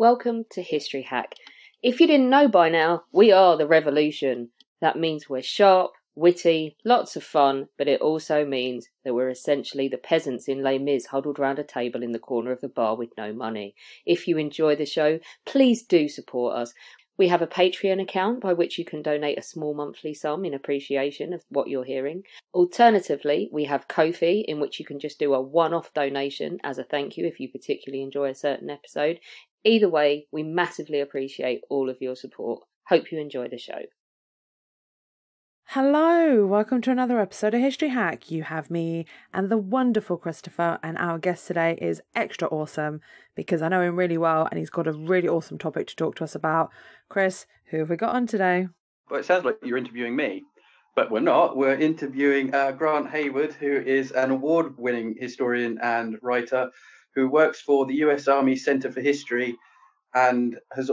Welcome to History Hack. If you didn't know by now, we are the revolution. That means we're sharp, witty, lots of fun, but it also means that we're essentially the peasants in Les Mis huddled round a table in the corner of the bar with no money. If you enjoy the show, please do support us. We have a Patreon account by which you can donate a small monthly sum in appreciation of what you're hearing. Alternatively, we have Ko-fi, in which you can just do a one-off donation as a thank you if you particularly enjoy a certain episode. Either way, we massively appreciate all of your support. Hope you enjoy the show. Hello, welcome to another episode of History Hack. You have me and the wonderful Christopher, and our guest today is extra awesome because I know him really well and he's got a really awesome topic to talk to us about. Chris, who have we got on today? Well, it sounds like you're interviewing me, but we're not. We're interviewing Grant Hayward, who is an award-winning historian and writer who works for the US Army Center for History and he's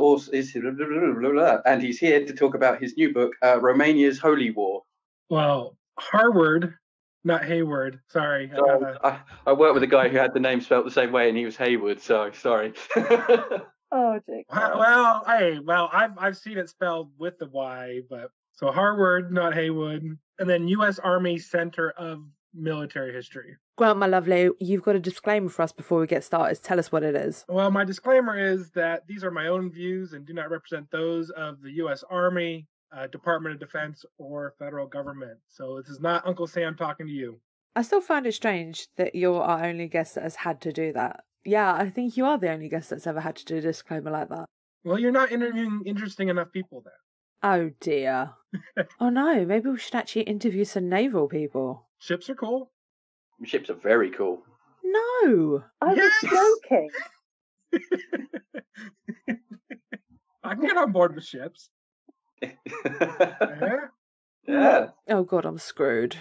here to talk about his new book, Romania's Holy War. Well, Harward, not Hayward. Sorry. I worked with a guy who had the name spelled the same way, and he was Hayward. So sorry. Oh, Jake. Well, I've seen it spelled with the Y, but so Harward, not Haywood, and then U.S. Army Center of Military History. Grant, my lovely, you've got a disclaimer for us before we get started. Tell us what it is. Well, my disclaimer is that these are my own views and do not represent those of the U.S. Army, Department of Defense, or federal government. So this is not Uncle Sam talking to you. I still find it strange that you're our only guest that has had to do that. Yeah, I think you are the only guest that's ever had to do a disclaimer like that. Well, you're not interviewing interesting enough people then. Oh, dear. Oh, no, maybe we should actually interview some naval people. Ships are cool. Ships are very cool. No, I Yes! was joking. I can get on board with ships. Yeah. Yeah. Oh, God, I'm screwed.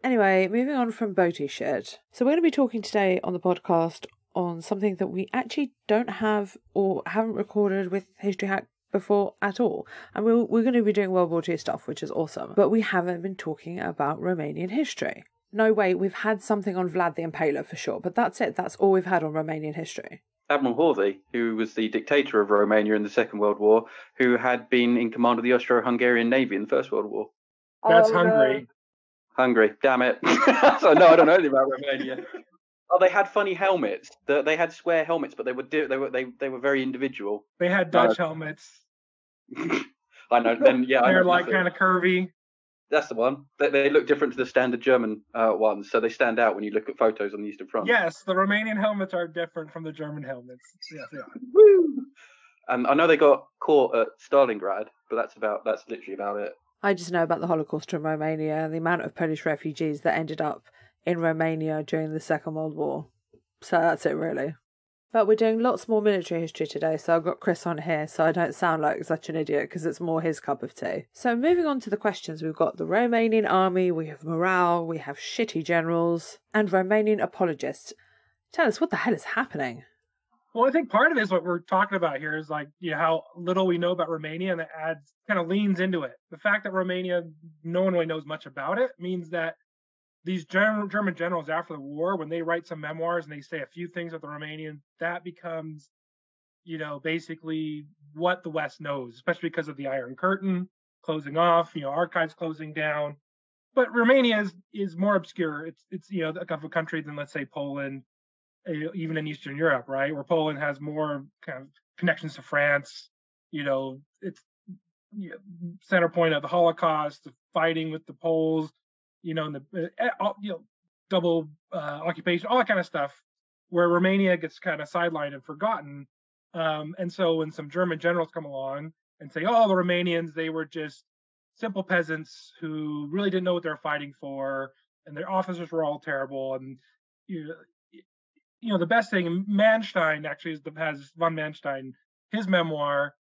Anyway, moving on from boaty shit. So we're going to be talking today on the podcast on something that we actually don't have or haven't recorded with History Hack before at all. And we're going to be doing World War II stuff, which is awesome. But we haven't been talking about Romanian history. No, wait, we've had something on Vlad the Impaler for sure, but that's it. That's all we've had on Romanian history. Admiral Horthy, who was the dictator of Romania in the Second World War, who had been in command of the Austro-Hungarian Navy in the First World War. That's Hungary. Hungary, damn it. So no, I don't know anything about Romania. Oh, they had funny helmets. They had square helmets, but they were very individual. They had Dutch helmets. I know. Then yeah, they're like kind of curvy. That's the one. They look different to the standard German ones, so they stand out when you look at photos on the Eastern Front. Yes, the Romanian helmets are different from the German helmets. Yes, they are. Woo! And I know they got caught at Stalingrad, but that's literally about it. I just know about the Holocaust in Romania and the amount of Polish refugees that ended up in Romania during the Second World War. So that's it, really. But we're doing lots more military history today, so I've got Chris on here so I don't sound like such an idiot because it's more his cup of tea. So moving on to the questions, we've got the Romanian army, we have morale, we have shitty generals, and Romanian apologists. Tell us, what the hell is happening? Well, I think part of it is what we're talking about here is like, how little we know about Romania, and that kind of leans into it. The fact that Romania, no one really knows much about it, means that these German generals after the war, when they write some memoirs and they say a few things with the Romanians, that becomes, basically what the West knows, especially because of the Iron Curtain closing off, archives closing down. But Romania is more obscure. It's of a country than, let's say, Poland, even in Eastern Europe, right? Where Poland has more kind of connections to France. It's center point of the Holocaust, the fighting with the Poles, and the double occupation, all that kind of stuff, where Romania gets kind of sidelined and forgotten. And so when some German generals come along and say, oh, the Romanians, they were just simple peasants who really didn't know what they were fighting for, and their officers were all terrible. And, the best thing, Manstein actually has von Manstein, his memoir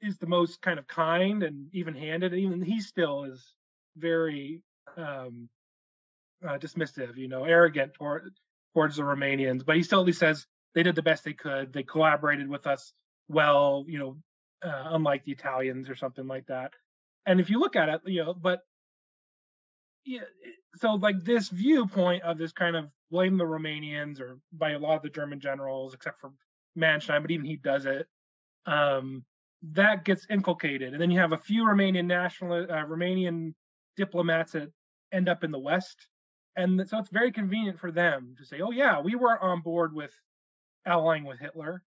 is the most kind of kind and even-handed. Even he still is very dismissive, arrogant towards the Romanians, but he still at least says they did the best they could. They collaborated with us well, unlike the Italians or something like that. And if you look at it, but yeah, so like this viewpoint of this kind of blame the Romanians, or by a lot of the German generals, except for Manstein, but even he does it. That gets inculcated, and then you have a few Romanian diplomats that end up in the West, and so it's very convenient for them to say, "Oh yeah, we were on board with allying with Hitler,"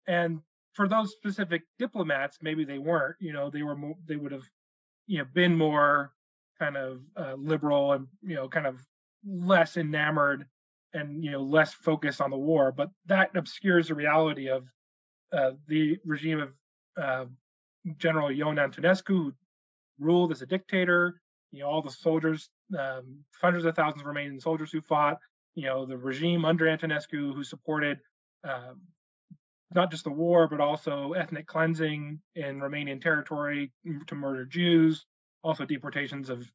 and for those specific diplomats, maybe they weren't. They would have, been more kind of liberal and kind of less enamored and less focused on the war. But that obscures the reality of the regime of General Ion Antonescu, who ruled as a dictator. All the soldiers, hundreds of thousands of Romanian soldiers who fought. The regime under Antonescu, who supported not just the war, but also ethnic cleansing in Romanian territory to murder Jews, also deportations of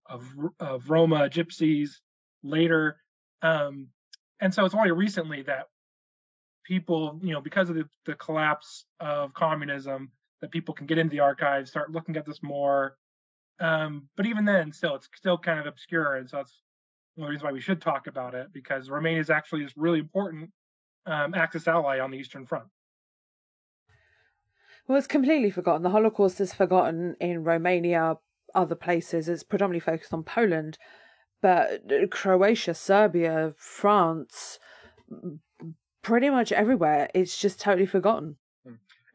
Roma, gypsies later. And so it's only recently that people, because of the collapse of communism, that people can get into the archives, start looking at this more. But even then, it's still kind of obscure. And so that's one of the reasons why we should talk about it, because Romania is actually this really important Axis ally on the Eastern Front. Well, it's completely forgotten. The Holocaust is forgotten in Romania, other places. It's predominantly focused on Poland, but Croatia, Serbia, France, pretty much everywhere, it's just totally forgotten.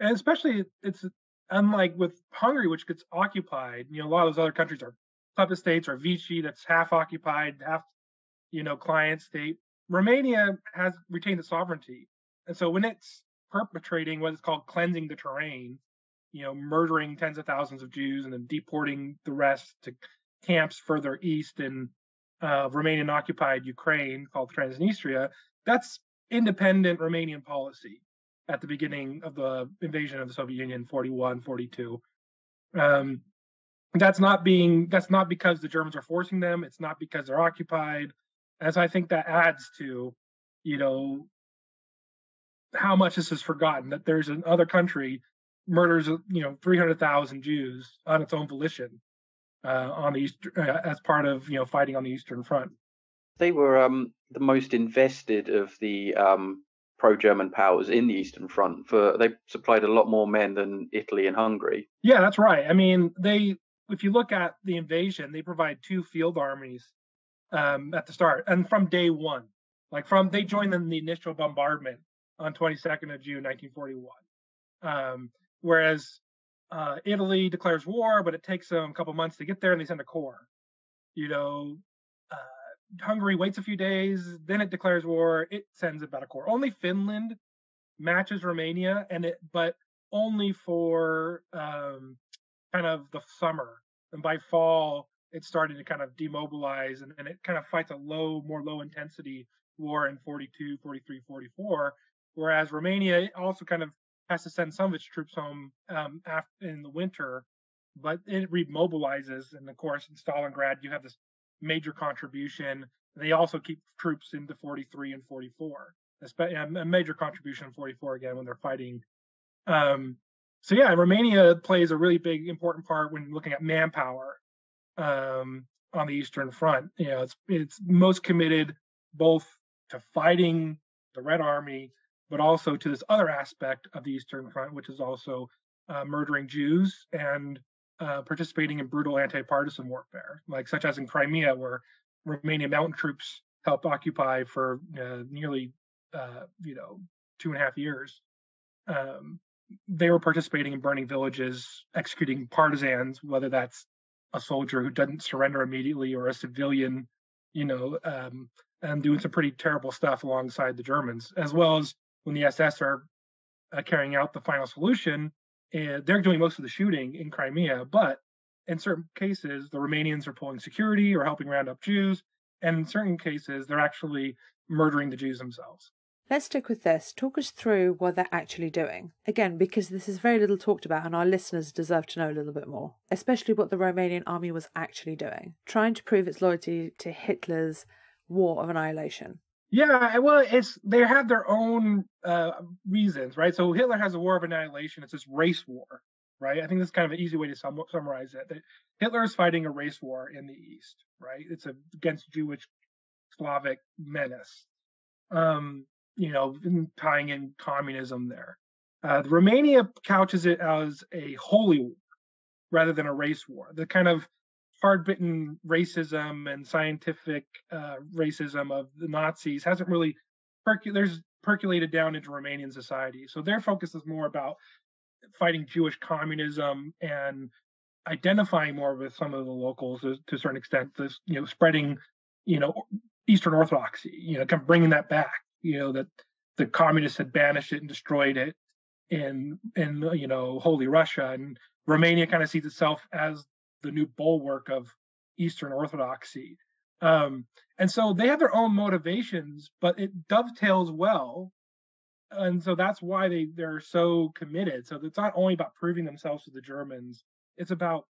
And especially, it's unlike with Hungary, which gets occupied. A lot of those other countries are puppet states, or Vichy, that's half occupied, half, client state. Romania has retained its sovereignty. And so when it's perpetrating what is called cleansing the terrain, murdering tens of thousands of Jews and then deporting the rest to camps further east in Romanian occupied Ukraine called Transnistria, that's independent Romanian policy at the beginning of the invasion of the Soviet Union, 41, 42. That's not because the Germans are forcing them. It's not because they're occupied. And so I think that adds to, how much this is forgotten, that there's another country murders 300,000 Jews on its own volition on the as part of fighting on the Eastern Front. They were the most invested of the pro-German powers in the Eastern Front. They supplied a lot more men than Italy and Hungary. Yeah, that's right. I mean, if you look at the invasion, they provide 2 field armies at the start, and from day one, they joined in the initial bombardment on 22nd of June, 1941. Whereas Italy declares war, but it takes them a couple months to get there, and they send a corps. Hungary waits a few days, then it declares war. It sends about a corps. Only Finland matches Romania, but only for kind of the summer. And by fall, it's starting to kind of demobilize, and it kind of fights a more low intensity war in 42, 43, 44. Whereas Romania also kind of has to send some of its troops home in the winter, but it remobilizes. And of course, in Stalingrad, you have this major contribution. They also keep troops into 43 and 44, a major contribution in 44 again when they're fighting. So yeah, Romania plays a really big, important part when looking at manpower on the Eastern Front. It's most committed both to fighting the Red Army, but also to this other aspect of the Eastern Front, which is also murdering Jews and participating in brutal anti-partisan warfare, such as in Crimea, where Romanian mountain troops helped occupy for nearly 2.5 years. They were participating in burning villages, executing partisans, whether that's a soldier who doesn't surrender immediately or a civilian, and doing some pretty terrible stuff alongside the Germans, as well as when the SS are carrying out the final solution. They're doing most of the shooting in Crimea, but in certain cases, the Romanians are pulling security or helping round up Jews, and in certain cases, they're actually murdering the Jews themselves. Let's stick with this. Talk us through what they're actually doing. Again, because this is very little talked about and our listeners deserve to know a little bit more, especially what the Romanian army was actually doing, trying to prove its loyalty to Hitler's war of annihilation. Yeah, well, they have their own reasons, right? So Hitler has a war of annihilation. It's this race war, right? I think that's kind of an easy way to summarize it. That Hitler is fighting a race war in the East, right? It's against Jewish Slavic menace, tying in communism there. Romania couches it as a holy war rather than a race war. The kind of hard-bitten racism and scientific racism of the Nazis hasn't really percolated down into Romanian society. So their focus is more about fighting Jewish communism and identifying more with some of the locals to a certain extent. This, spreading, Eastern Orthodoxy, kind of bringing that back. That the communists had banished it and destroyed it in Holy Russia, and Romania kind of sees itself as the new bulwark of Eastern Orthodoxy. And so they have their own motivations, but it dovetails well. And so that's why they're so committed. So it's not only about proving themselves to the Germans, it's about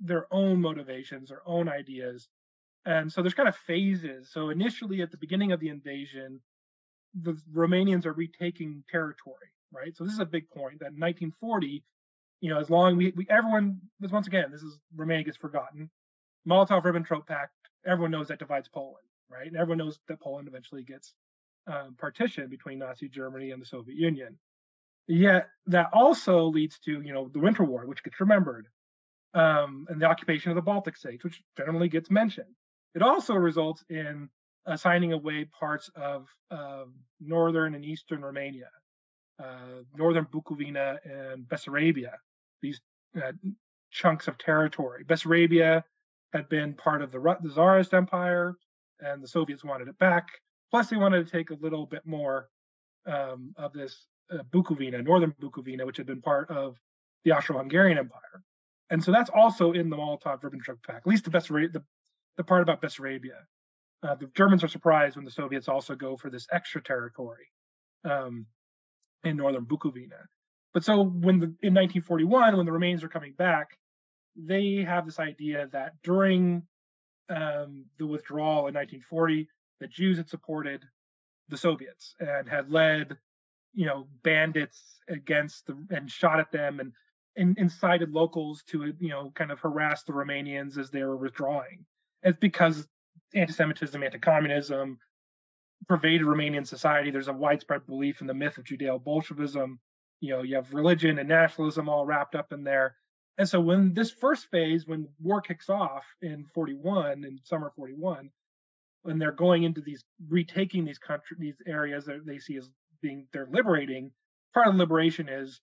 their own motivations, their own ideas. And so there's kind of phases. So initially at the beginning of the invasion, the Romanians are retaking territory, right? So this is a big point that in 1940, as long everyone, once again, this is Romania gets forgotten. Molotov-Ribbentrop Pact, everyone knows that divides Poland, right? And everyone knows that Poland eventually gets partitioned between Nazi Germany and the Soviet Union. Yet that also leads to, the Winter War, which gets remembered, and the occupation of the Baltic states, which generally gets mentioned. It also results in signing away parts of northern and eastern Romania, northern Bukovina and Bessarabia, these chunks of territory. Bessarabia had been part of the Tsarist Empire, and the Soviets wanted it back. Plus, they wanted to take a little bit more of this Bukovina, northern Bukovina, which had been part of the Austro-Hungarian Empire. And so that's also in the Molotov-Ribbentrop Pact, at least the part about Bessarabia. The Germans are surprised when the Soviets also go for this extra territory in northern Bukovina. But so in 1941, when the Romanians are coming back, they have this idea that during the withdrawal in 1940, the Jews had supported the Soviets and had led, bandits against and shot at them and incited locals to, kind of harass the Romanians as they were withdrawing. It's because anti-Semitism, anti-communism pervaded Romanian society. There's a widespread belief in the myth of Judeo-Bolshevism. You have religion and nationalism all wrapped up in there. And so when this first phase, when war kicks off in summer 41, when they're going into retaking these areas that they see as they're liberating, part of the liberation is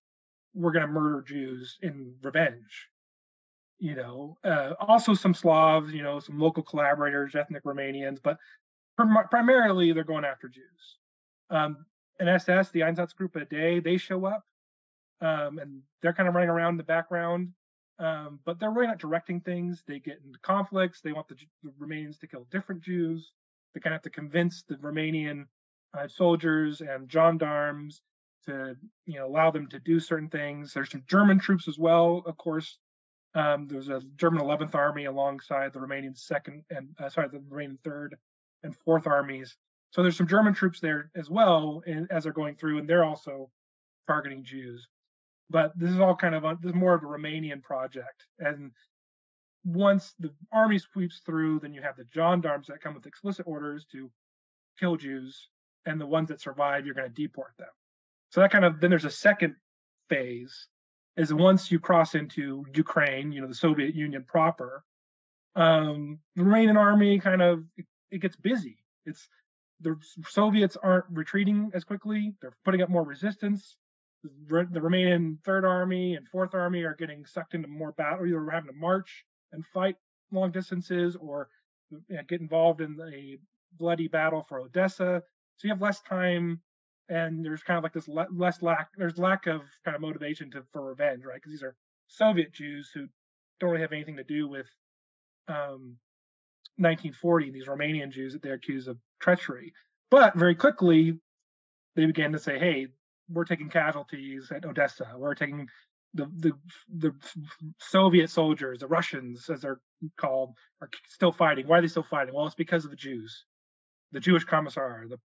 we're going to murder Jews in revenge. Also some Slavs, some local collaborators, ethnic Romanians, but primarily they're going after Jews. And SS, the Einsatzgruppe a day, they show up, and they're kind of running around in the background, but they're really not directing things. They get into conflicts. They want the Romanians to kill different Jews. They kind of have to convince the Romanian soldiers and gendarmes to, allow them to do certain things. There's some German troops as well, of course. There's a German 11th Army alongside the Romanian the Romanian 3rd and 4th Armies. So there's some German troops there as well as they're going through, and they're also targeting Jews. But this is all this is more of a Romanian project. And once the army sweeps through, then you have the gendarmes that come with explicit orders to kill Jews, and the ones that survive, you're going to deport them. So then there's a second phase, is once you cross into Ukraine, the Soviet Union proper, the Romanian army it gets busy. The Soviets aren't retreating as quickly. They're putting up more resistance. The Romanian 3rd Army and 4th Army are getting sucked into more battle, either having to march and fight long distances or get involved in a bloody battle for Odessa. So you have less time, and there's kind of like this lack of kind of motivation for revenge, right? Because these are Soviet Jews who don't really have anything to do with 1940, these Romanian Jews that they're accused of treachery. But very quickly, they began to say, hey, we're taking casualties at Odessa. We're taking the Soviet soldiers, the Russians, as they're called, are still fighting. Why are they still fighting? Well, it's because of the Jews. The Jewish commissar, the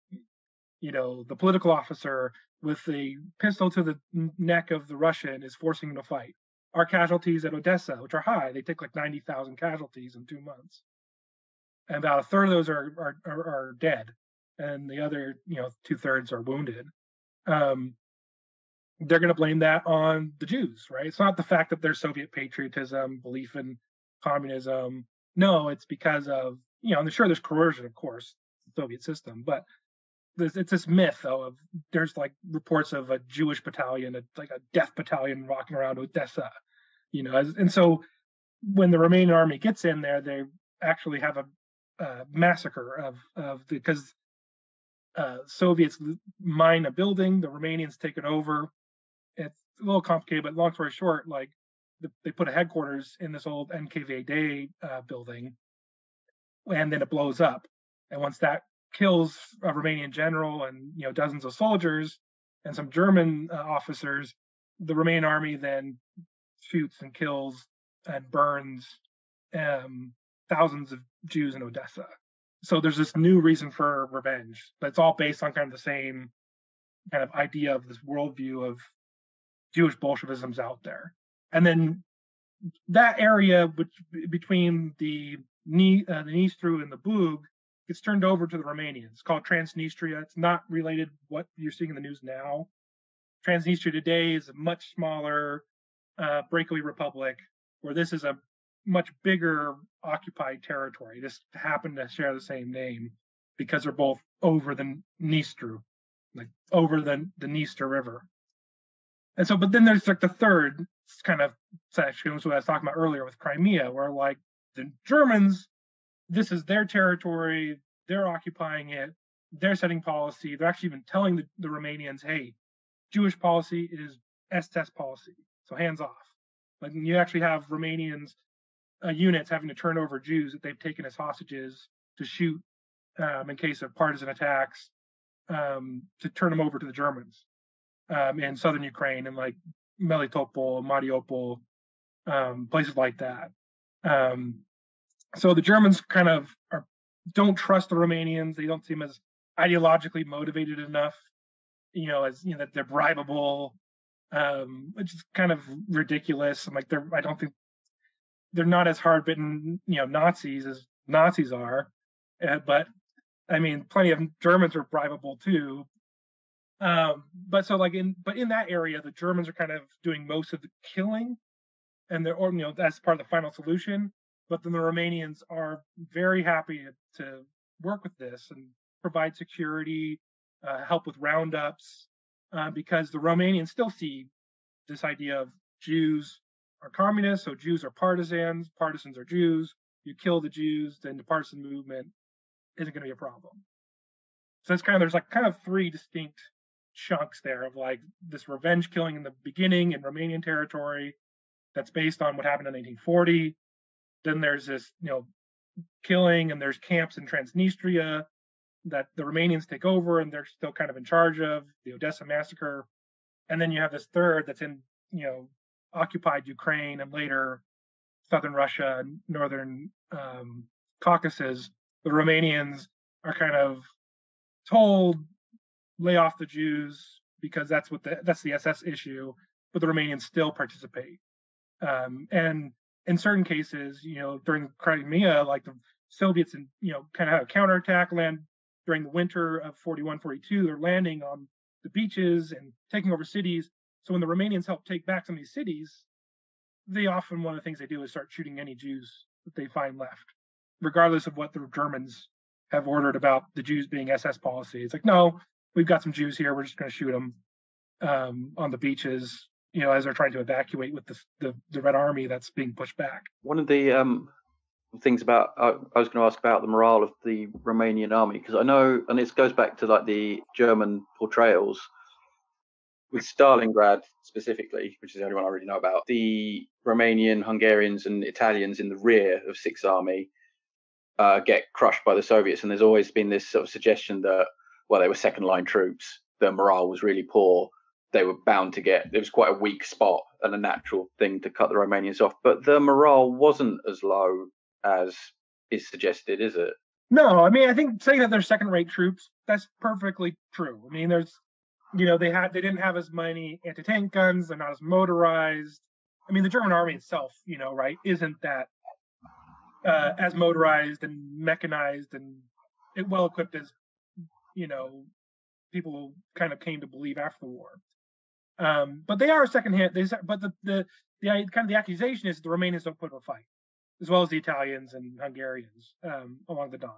political officer with the pistol to the neck of the Russian is forcing him to fight. our casualties at Odessa, which are high. They take like 90,000 casualties in 2 months. And about a third of those are dead. And the other, 2/3 are wounded. They're going to blame that on the Jews, right? It's not the fact that there's Soviet patriotism, belief in communism. No, it's because of, and sure, there's coercion, of course, the Soviet system, but it's this myth, though, of there's like reports of a Jewish battalion, like a death battalion walking around Odessa, and so when the Romanian army gets in there, they actually have a massacre because Soviets mine a building, the Romanians take it over. It's a little complicated, but long story short, like they put a headquarters in this old NKVD building, and then it blows up. And once that kills a Romanian general and dozens of soldiers and some German officers, the Romanian army then shoots and kills and burns thousands of Jews in Odessa. So there's this new reason for revenge, but it's all based on kind of the same kind of idea of this worldview of Jewish Bolshevism's out there. And then that area between the Dniestru and the Bug gets turned over to the Romanians. It's called Transnistria. It's not related to what you're seeing in the news now. Transnistria today is a much smaller breakaway republic, where this is a much bigger occupied territory. Just happen to share the same name because they're both over the Dniestru, like over the Dniester River. And so, but then there's like the third kind of section, which was what I was talking about earlier with Crimea, where like the Germans, this is their territory, they're occupying it, they're setting policy, they're actually even telling the Romanians, hey, Jewish policy is SS policy, so hands off. Like you actually have Romanians units having to turn over Jews that they've taken as hostages to shoot in case of partisan attacks, to turn them over to the Germans in southern Ukraine and like Melitopol, Mariupol, places like that. So the Germans kind of don't trust the Romanians. They don't seem as ideologically motivated enough, that they're bribable, which is kind of ridiculous. And like I don't think they're not as hard-bitten, Nazis as Nazis are, but I mean, plenty of Germans are bribable too. But in that area, the Germans are kind of doing most of the killing, and that's part of the final solution. But then the Romanians are very happy to work with this and provide security, help with roundups, because the Romanians still see this idea of Jews are communists, so Jews are partisans, partisans are Jews. You kill the Jews, then the partisan movement isn't going to be a problem. So it's there's kind of three distinct chunks there of like this revenge killing in the beginning in Romanian territory that's based on what happened in 1940. Then there's this, killing, and there's camps in Transnistria that the Romanians take over and they're still kind of in charge of, the Odessa massacre. And then you have this third that's in, occupied Ukraine and later southern Russia and northern Caucasus. The Romanians are kind of told, lay off the Jews because that's the SS issue, but the Romanians still participate. And in certain cases, during Crimea, like the Soviets, kind of had a counterattack land during the winter of 41, 42. They're landing on the beaches and taking over cities. So when the Romanians help take back some of these cities, they often, one of the things they do is start shooting any Jews that they find left, regardless of what the Germans have ordered about the Jews being SS policy. It's like, no, we've got some Jews here. We're just going to shoot them on the beaches, as they're trying to evacuate with the Red Army that's being pushed back. One of the things about I was going to ask about the morale of the Romanian army, because I know, and it goes back to like the German portrayals with Stalingrad specifically, which is the only one I really know about. The Romanian, Hungarians, and Italians in the rear of Sixth Army get crushed by the Soviets, and there's always been this sort of suggestion that, well, they were second line troops, their morale was really poor, they were bound to get, it was quite a weak spot and a natural thing to cut the Romanians off, but the morale wasn't as low as is suggested, is it? No, I mean, I think saying that they're second-rate troops, that's perfectly true. I mean, there's, they didn't have as many anti-tank guns, they're not as motorized, I mean, the German army itself, right, isn't that as motorized and mechanized and well equipped as, people kind of came to believe after the war. But they are secondhand. But the kind of the accusation is the Romanians don't put up a fight, as well as the Italians and Hungarians along the Don.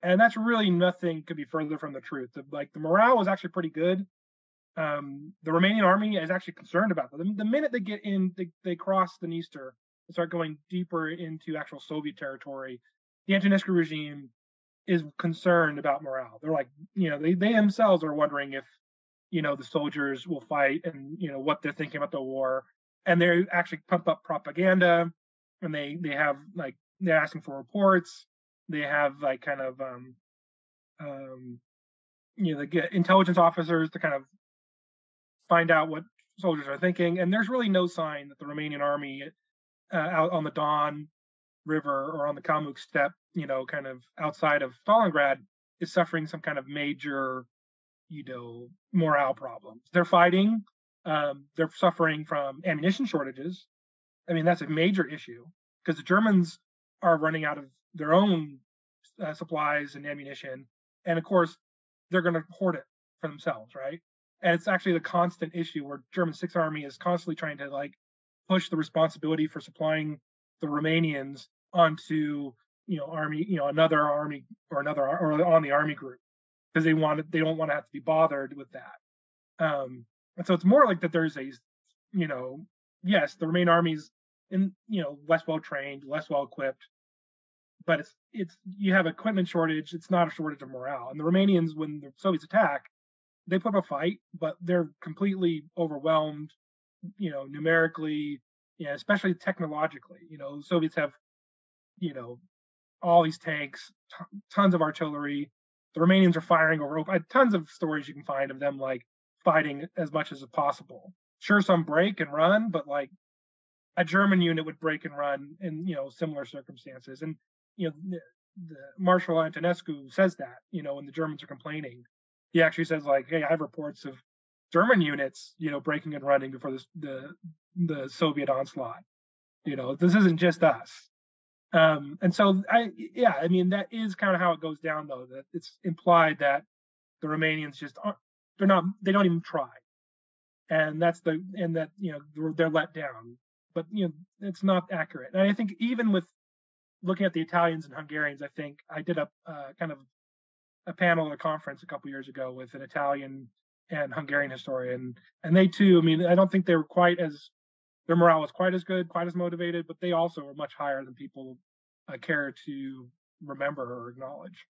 And that's really nothing could be further from the truth. The morale was actually pretty good. The Romanian army is actually concerned about them. The minute they get in, they cross the Dniester and start going deeper into actual Soviet territory. The Antonescu regime is concerned about morale. They're like, they themselves are wondering if, the soldiers will fight and, what they're thinking about the war. And they actually pump up propaganda, and they have they're asking for reports. They have they get intelligence officers to kind of find out what soldiers are thinking. And there's really no sign that the Romanian army out on the Don River or on the Kalmuk steppe, kind of outside of Stalingrad, is suffering some kind of major, morale problems. They're fighting. They're suffering from ammunition shortages. I mean, that's a major issue because the Germans are running out of their own supplies and ammunition. And of course, they're going to hoard it for themselves, right? And it's actually the constant issue where German Sixth Army is constantly trying to push the responsibility for supplying the Romanians onto another army or on the army group, because they don't want to have to be bothered with that. And so it's more like that there's a yes, the Romanian army's less well trained, less well equipped, but it's you have equipment shortage. It's not a shortage of morale. And the Romanians, when the Soviets attack, they put up a fight, but they're completely overwhelmed, numerically, especially technologically. The Soviets have, all these tanks, tons of artillery. The Romanians are firing over tons of stories you can find of them fighting as much as possible. Sure, some break and run, but a German unit would break and run in similar circumstances. And the Marshal Antonescu says that when the Germans are complaining, he actually says hey, I have reports of German units breaking and running before the Soviet onslaught. This isn't just us. And so I mean, that is kind of how it goes down, though, that it's implied that the Romanians just aren't, they don't even try. And they're let down, but it's not accurate. And I think even with looking at the Italians and Hungarians, I think I did a kind of a panel at a conference a couple years ago with an Italian and Hungarian historian, and they too, I mean, I don't think they were their morale was quite as good, quite as motivated, but they also were much higher than people care to remember or acknowledge.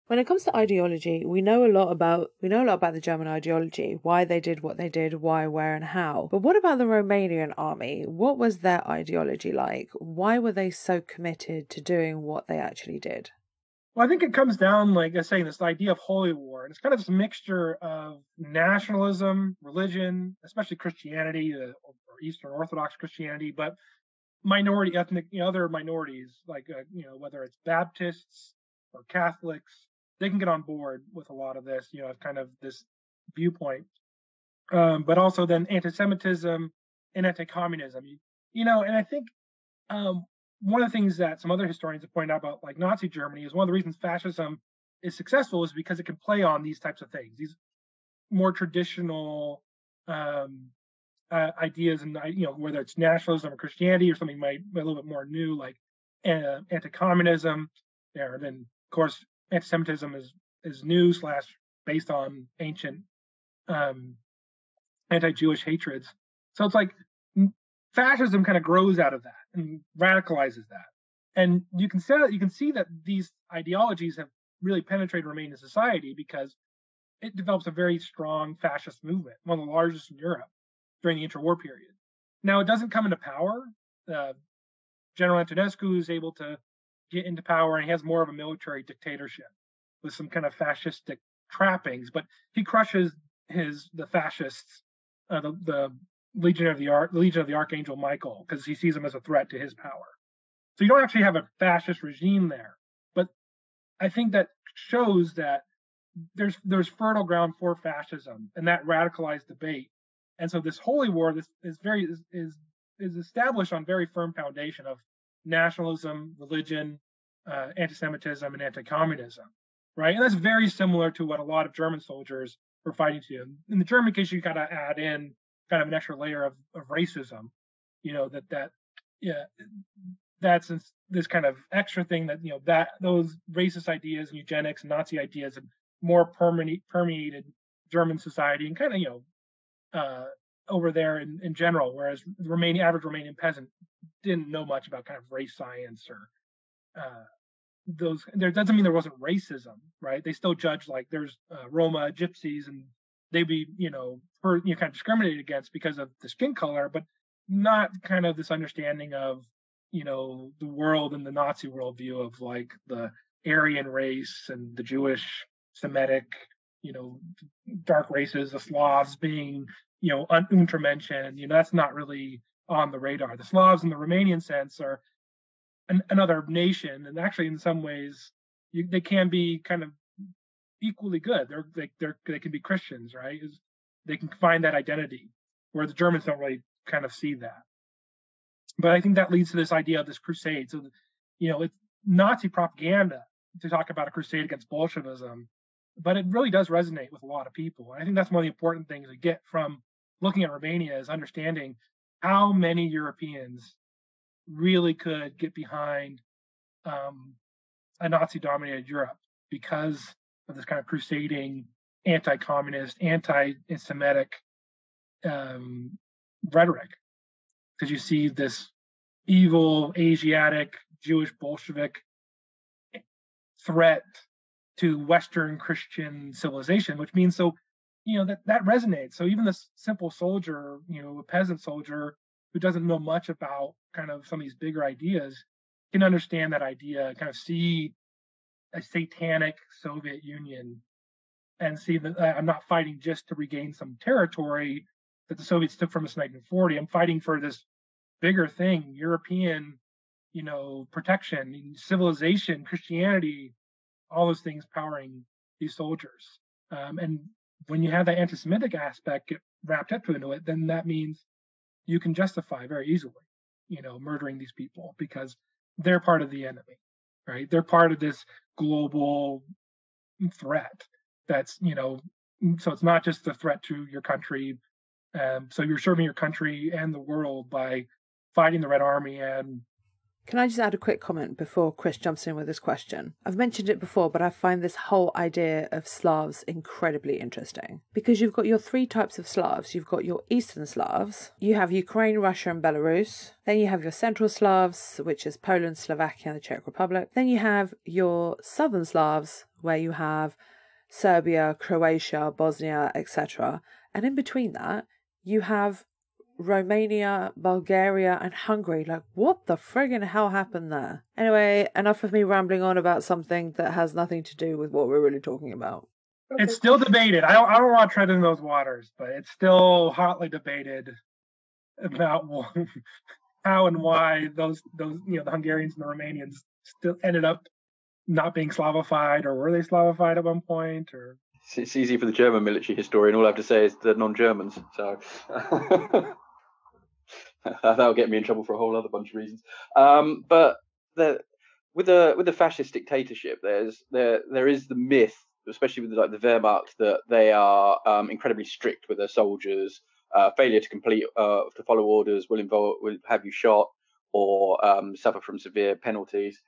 When it comes to ideology, we know a lot about the German ideology, why they did what they did, why, where, and how. But what about the Romanian army? What was their ideology like? Why were they so committed to doing what they actually did? Well, I think it comes down, like I was saying, this idea of holy war, and it's kind of this mixture of nationalism, religion, especially Christianity or Eastern Orthodox Christianity, but minority ethnic, other minorities whether it's Baptists or Catholics, they can get on board with a lot of this, kind of this viewpoint. But also then anti-Semitism and anti-communism, and I think one of the things that some other historians have pointed out about Nazi Germany is one of the reasons fascism is successful is because it can play on these types of things, these more traditional ideas, and whether it's nationalism or Christianity or something a little bit more new, like anti-communism. There, and then of course anti-Semitism is new / based on ancient anti-Jewish hatreds. So it's fascism kind of grows out of that and radicalizes that. And you can see that these ideologies have really penetrated Romanian society because it develops a very strong fascist movement, one of the largest in Europe during the interwar period. Now, it doesn't come into power. General Antonescu is able to get into power, and he has more of a military dictatorship with some kind of fascistic trappings, but he crushes the fascists, the Legion of the Archangel Michael, because he sees them as a threat to his power. So you don't actually have a fascist regime there, but I think that shows that there's fertile ground for fascism, and that radicalized debate. And so this holy war, is is established on very firm foundation of nationalism, religion, anti-Semitism, and anti-communism, right? And that's very similar to what a lot of German soldiers were fighting to. In the German case, you gotta add in kind of an extra layer of racism, that's this kind of extra thing that that those racist ideas and eugenics and Nazi ideas have more permeated German society and kind of over there in general, whereas the average Romanian peasant didn't know much about kind of race science or those. There doesn't mean there wasn't racism, right? They still judge like there's Roma, gypsies, and they'd be kind of discriminated against because of the skin color, but not kind of this understanding of the world and the Nazi worldview of like the Aryan race and the Jewish, Semitic, dark races, the Slavs being, Untermenschen. That's not really on the radar. The Slavs in the Romanian sense are another nation, and actually in some ways they can be kind of equally good. They can be Christians, right? They can find that identity, where the Germans don't really kind of see that. But I think that leads to this idea of this crusade. So, it's Nazi propaganda to talk about a crusade against Bolshevism, but it really does resonate with a lot of people. And I think that's one of the important things to get from looking at Romania is understanding how many Europeans really could get behind a Nazi-dominated Europe because of this kind of crusading, anti-communist, anti-Semitic rhetoric. Because you see this evil Asiatic Jewish Bolshevik threat to Western Christian civilization, which means that resonates. So even this simple soldier, a peasant soldier who doesn't know much about kind of some of these bigger ideas can understand that idea, kind of see a satanic Soviet Union and see that I'm not fighting just to regain some territory that the Soviets took from us in 1940. I'm fighting for this bigger thing, European, protection, civilization, Christianity, all those things powering these soldiers. And when you have that anti-Semitic aspect get wrapped up into it, then that means you can justify very easily, murdering these people because they're part of the enemy, right? They're part of this global threat. That's, so it's not just a threat to your country. So you're serving your country and the world by fighting the Red Army. And can I just add a quick comment before Chris jumps in with this question? I've mentioned it before, but I find this whole idea of Slavs incredibly interesting because you've got your three types of Slavs. You've got your Eastern Slavs, you have Ukraine, Russia, and Belarus. Then you have your Central Slavs, which is Poland, Slovakia, and the Czech Republic. Then you have your Southern Slavs, where you have Serbia, Croatia, Bosnia, etc. And in between that, you have Romania, Bulgaria, and Hungary. Like, what the friggin' hell happened there? Anyway, enough of me rambling on about something that has nothing to do with what we're really talking about. It's still debated. I don't want to tread in those waters, but it's still hotly debated about how and why those the Hungarians and the Romanians still ended up not being Slavified, or were they Slavified at one point, or. It's easy for the German military historian. All I have to say is they're non-Germans. So that'll get me in trouble for a whole other bunch of reasons. But with the fascist dictatorship, there is the myth, especially with the Wehrmacht, that they are incredibly strict with their soldiers. Failure to follow orders will have you shot or suffer from severe penalties,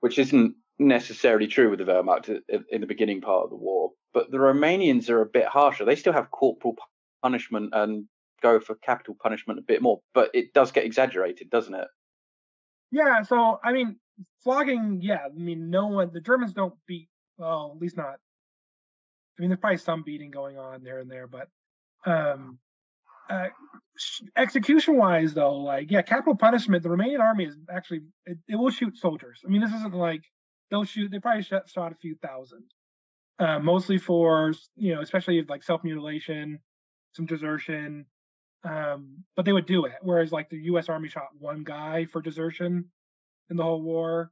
which isn't necessarily true with the Wehrmacht in the beginning part of the war. But the Romanians are a bit harsher. They still have corporal punishment and go for capital punishment a bit more, but it does get exaggerated, doesn't it? Yeah, so, I mean, flogging, yeah, I mean, the Germans don't beat, well, at least not, I mean, there's probably some beating going on there and there, but execution-wise, though, like, yeah, capital punishment, the Romanian army is actually, it will shoot soldiers. I mean, this isn't like, they probably shot a few thousand. Mostly for, especially like self-mutilation, some desertion, but they would do it. Whereas like the U.S. Army shot one guy for desertion in the whole war.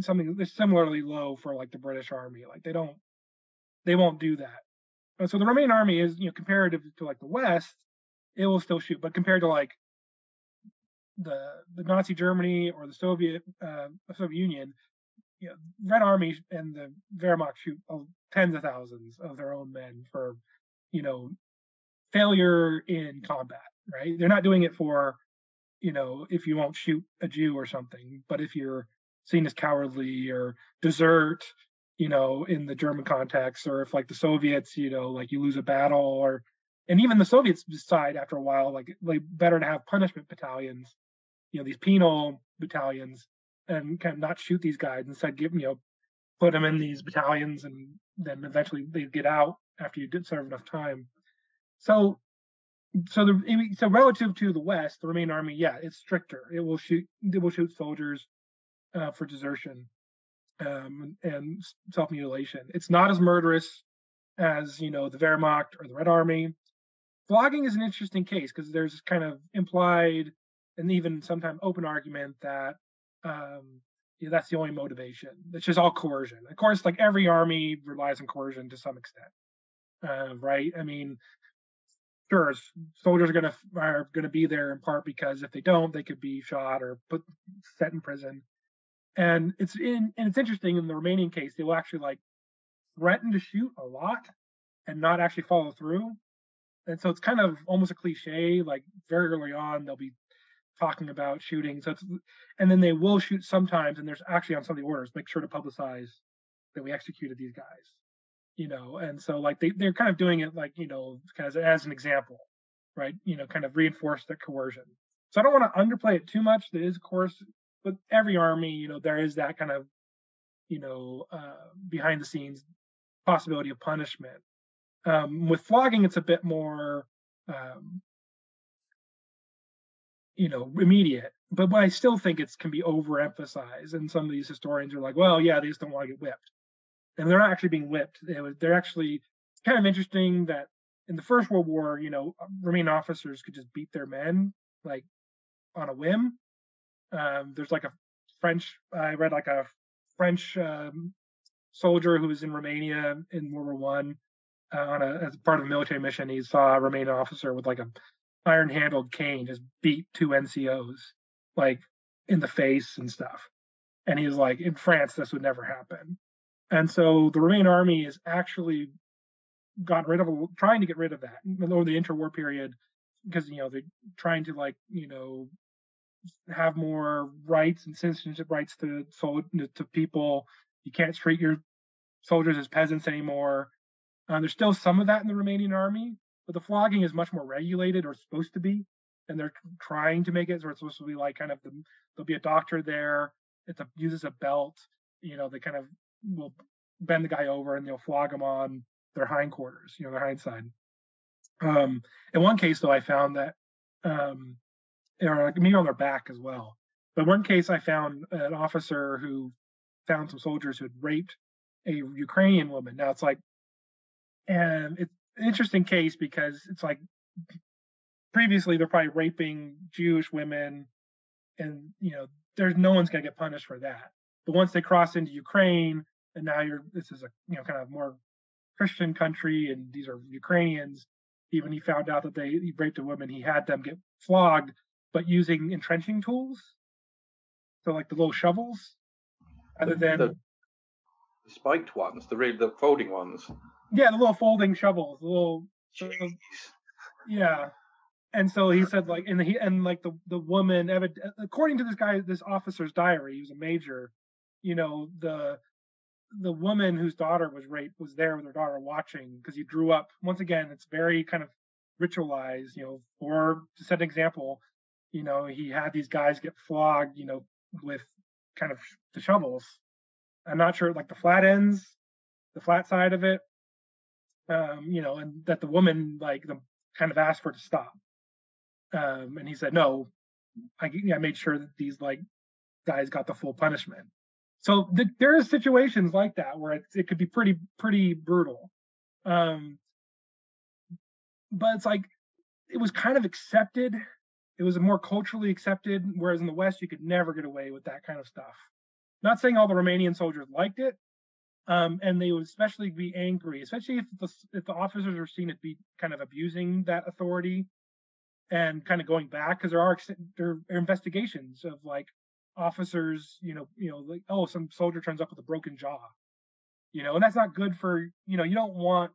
Something that's similarly low for like the British Army. Like they won't do that. And so the Romanian Army is, comparative to like the West, it will still shoot, but compared to like the Nazi Germany or the Soviet Union, Red Army and the Wehrmacht shoot tens of thousands of their own men for, failure in combat, right? They're not doing it for, if you won't shoot a Jew or something, but if you're seen as cowardly or desert, in the German context, or if like the Soviets, like you lose a battle, and even the Soviets decide after a while, like better to have punishment battalions, these penal battalions, and kind of not shoot these guys, instead put them in these battalions, and then eventually they get out after you did serve enough time. So relative to the West, the Romanian army, it's stricter. It will shoot soldiers for desertion and self-mutilation. It's not as murderous as the Wehrmacht or the Red Army. Flogging is an interesting case because there's kind of implied and even sometimes open argument that that's the only motivation. It's just all coercion. Of course, like every army relies on coercion to some extent, right? I mean, sure, soldiers are gonna be there in part because if they don't, they could be shot or set in prison. And it's interesting in the Romanian case, they will actually like threaten to shoot a lot and not actually follow through. And so it's kind of almost a cliche. Like very early on, they'll be talking about shooting. And then they will shoot sometimes, and there's actually on some of the orders, make sure to publicize that we executed these guys. And so like they're kind of doing it like, kind of as an example, right? Kind of reinforce that coercion. So I don't want to underplay it too much. There is, of course, with every army, there is that kind of, behind the scenes possibility of punishment. With flogging, it's a bit more, immediate. But I still think it can be overemphasized. And some of these historians are like, well, yeah, they just don't want to get whipped. And they're not actually being whipped. They're actually kind of interesting that in the First World War, Romanian officers could just beat their men like on a whim. There's like I read like a French soldier who was in Romania in World War One as part of a military mission. He saw a Romanian officer with like a iron-handled cane just beat 2 NCOs like in the face and stuff. And he was like, in France, this would never happen. And so the Romanian army is actually trying to get rid of that over the interwar period, because they're trying to have more rights and citizenship rights to people. You can't treat your soldiers as peasants anymore. There's still some of that in the Romanian army, but the flogging is much more regulated, or supposed to be, and they're trying to make it so it's supposed to be like kind of there'll be a doctor there. Uses a belt. They kind of will bend the guy over and they'll flog him on their hindquarters, their hind side. In one case, though, I found that, or maybe on their back as well. But one case, I found an officer who found some soldiers who had raped a Ukrainian woman. Now it's like, and it's an interesting case because it's like previously they're probably raping Jewish women, and there's no one's gonna get punished for that. But once they cross into Ukraine, and now this is a kind of more Christian country, and these are Ukrainians. Even he found out that he raped a woman, he had them get flogged, but using entrenching tools, so like the little shovels, other than the spiked ones, the folding ones. Yeah, the little folding shovels, yeah. And so he said, like, the woman, according to this officer's diary, he was a major, the woman whose daughter was raped was there with her daughter watching, because he grew up. Once again, it's very kind of ritualized, or to set an example, he had these guys get flogged, with kind of the shovels. I'm not sure, like the flat ends, the flat side of it, and that the woman kind of asked for it to stop. And he said, no, I made sure that these guys got the full punishment. So there are situations like that where it could be pretty brutal. But it's like, it was kind of accepted. It was more culturally accepted, whereas in the West, you could never get away with that kind of stuff. Not saying all the Romanian soldiers liked it, and they would especially be angry, especially if the officers were seen as be kind of abusing that authority. and kind of going back, because there are investigations of like officers, like, oh, some soldier turns up with a broken jaw, and that's not good for, you don't want,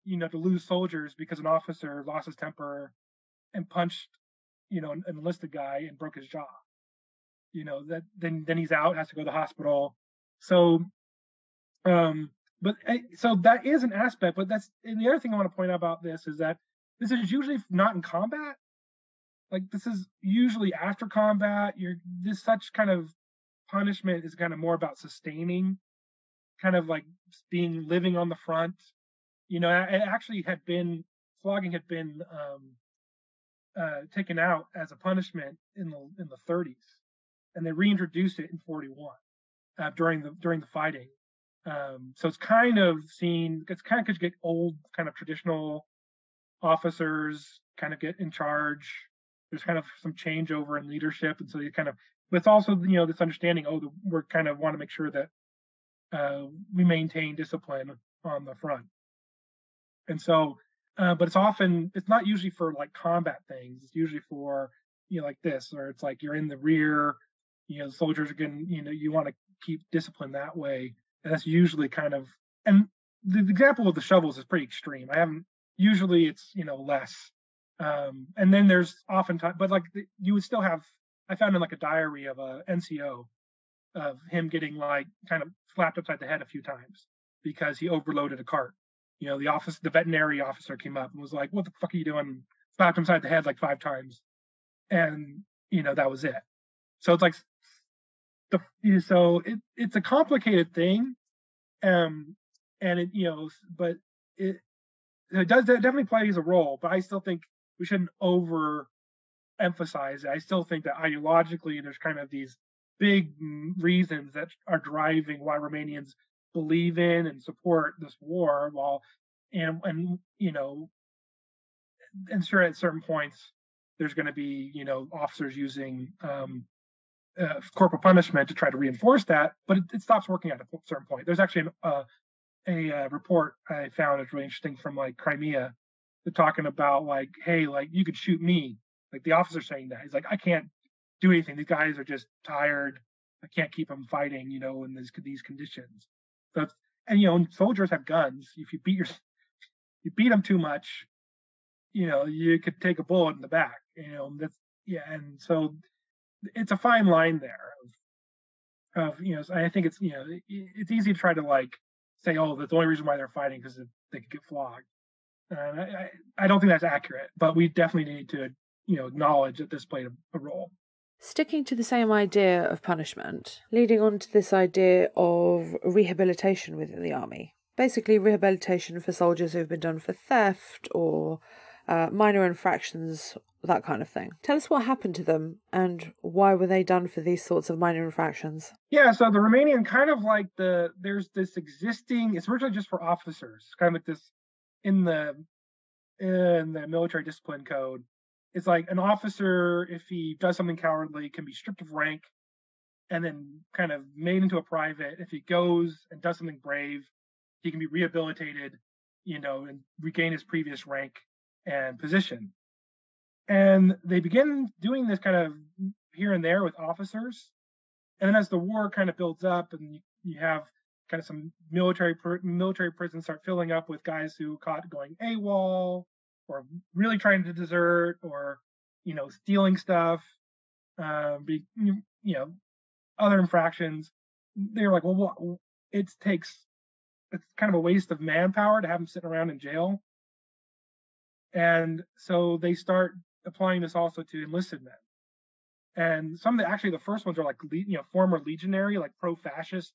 to lose soldiers because an officer lost his temper and punched, an enlisted guy and broke his jaw. That then he's out, has to go to the hospital. So, so that is an aspect, but and the other thing I want to point out about this is that this is usually not in combat. Like, this is usually after combat. This such kind of punishment is kind of more about sustaining, kind of like living on the front. It actually flogging had been taken out as a punishment in the 30s, and they reintroduced it in 41 during the fighting. So it's kind of because you get old kind of traditional officers kind of get in charge. There's kind of some changeover in leadership, and so but it's also, this understanding, we're kind of want to make sure that we maintain discipline on the front. And so, but it's not usually for like combat things. It's usually for, like this, or it's like you're in the rear, the soldiers are getting, you want to keep discipline that way. And that's usually kind of, and the example of the shovels is pretty extreme. Usually it's, less. And then there's oftentimes, but like you would still have, I found in like a diary of a NCO of him getting like kind of slapped upside the head a few times because he overloaded a cart. The veterinary officer came up and was like, "What the fuck are you doing?" Slapped him upside the head like 5 times, and that was it. So it's like it's a complicated thing, and it but it definitely plays a role. But I still think we shouldn't overemphasize it. I still think that ideologically there's kind of these big reasons that are driving why Romanians believe in and support this war, and sure, at certain points there's going to be officers using corporal punishment to try to reinforce that, but it stops working at a certain point. There's actually a report I found that's really interesting from like Crimea. They're talking about like, hey, like you could shoot me. Like the officer saying that, he's like, I can't do anything. These guys are just tired. I can't keep them fighting, in these conditions. So soldiers have guns. If you beat them too much, you could take a bullet in the back. And so it's a fine line there of I think it's it's easy to try to like say, oh, that's the only reason why they're fighting because they could get flogged. I don't think that's accurate, but we definitely need to acknowledge that this played a role. Sticking to the same idea of punishment, leading on to this idea of rehabilitation within the army. Basically, rehabilitation for soldiers who've been done for theft or minor infractions, that kind of thing. Tell us what happened to them and why were they done for these sorts of minor infractions? Yeah, so the Romanian kind of like there's this existing, it's originally just for officers, kind of like this in the military discipline code. It's like an officer, if he does something cowardly, can be stripped of rank and then kind of made into a private. If he goes and does something brave, he can be rehabilitated, and regain his previous rank and position. And they begin doing this kind of here and there with officers. And then as the war kind of builds up and you have kind of some military prisons start filling up with guys who caught going AWOL, or really trying to desert, or stealing stuff, other infractions. They're like, well, it's kind of a waste of manpower to have them sitting around in jail, and so they start applying this also to enlisted men. And some of the first ones are like former legionary, like pro-fascist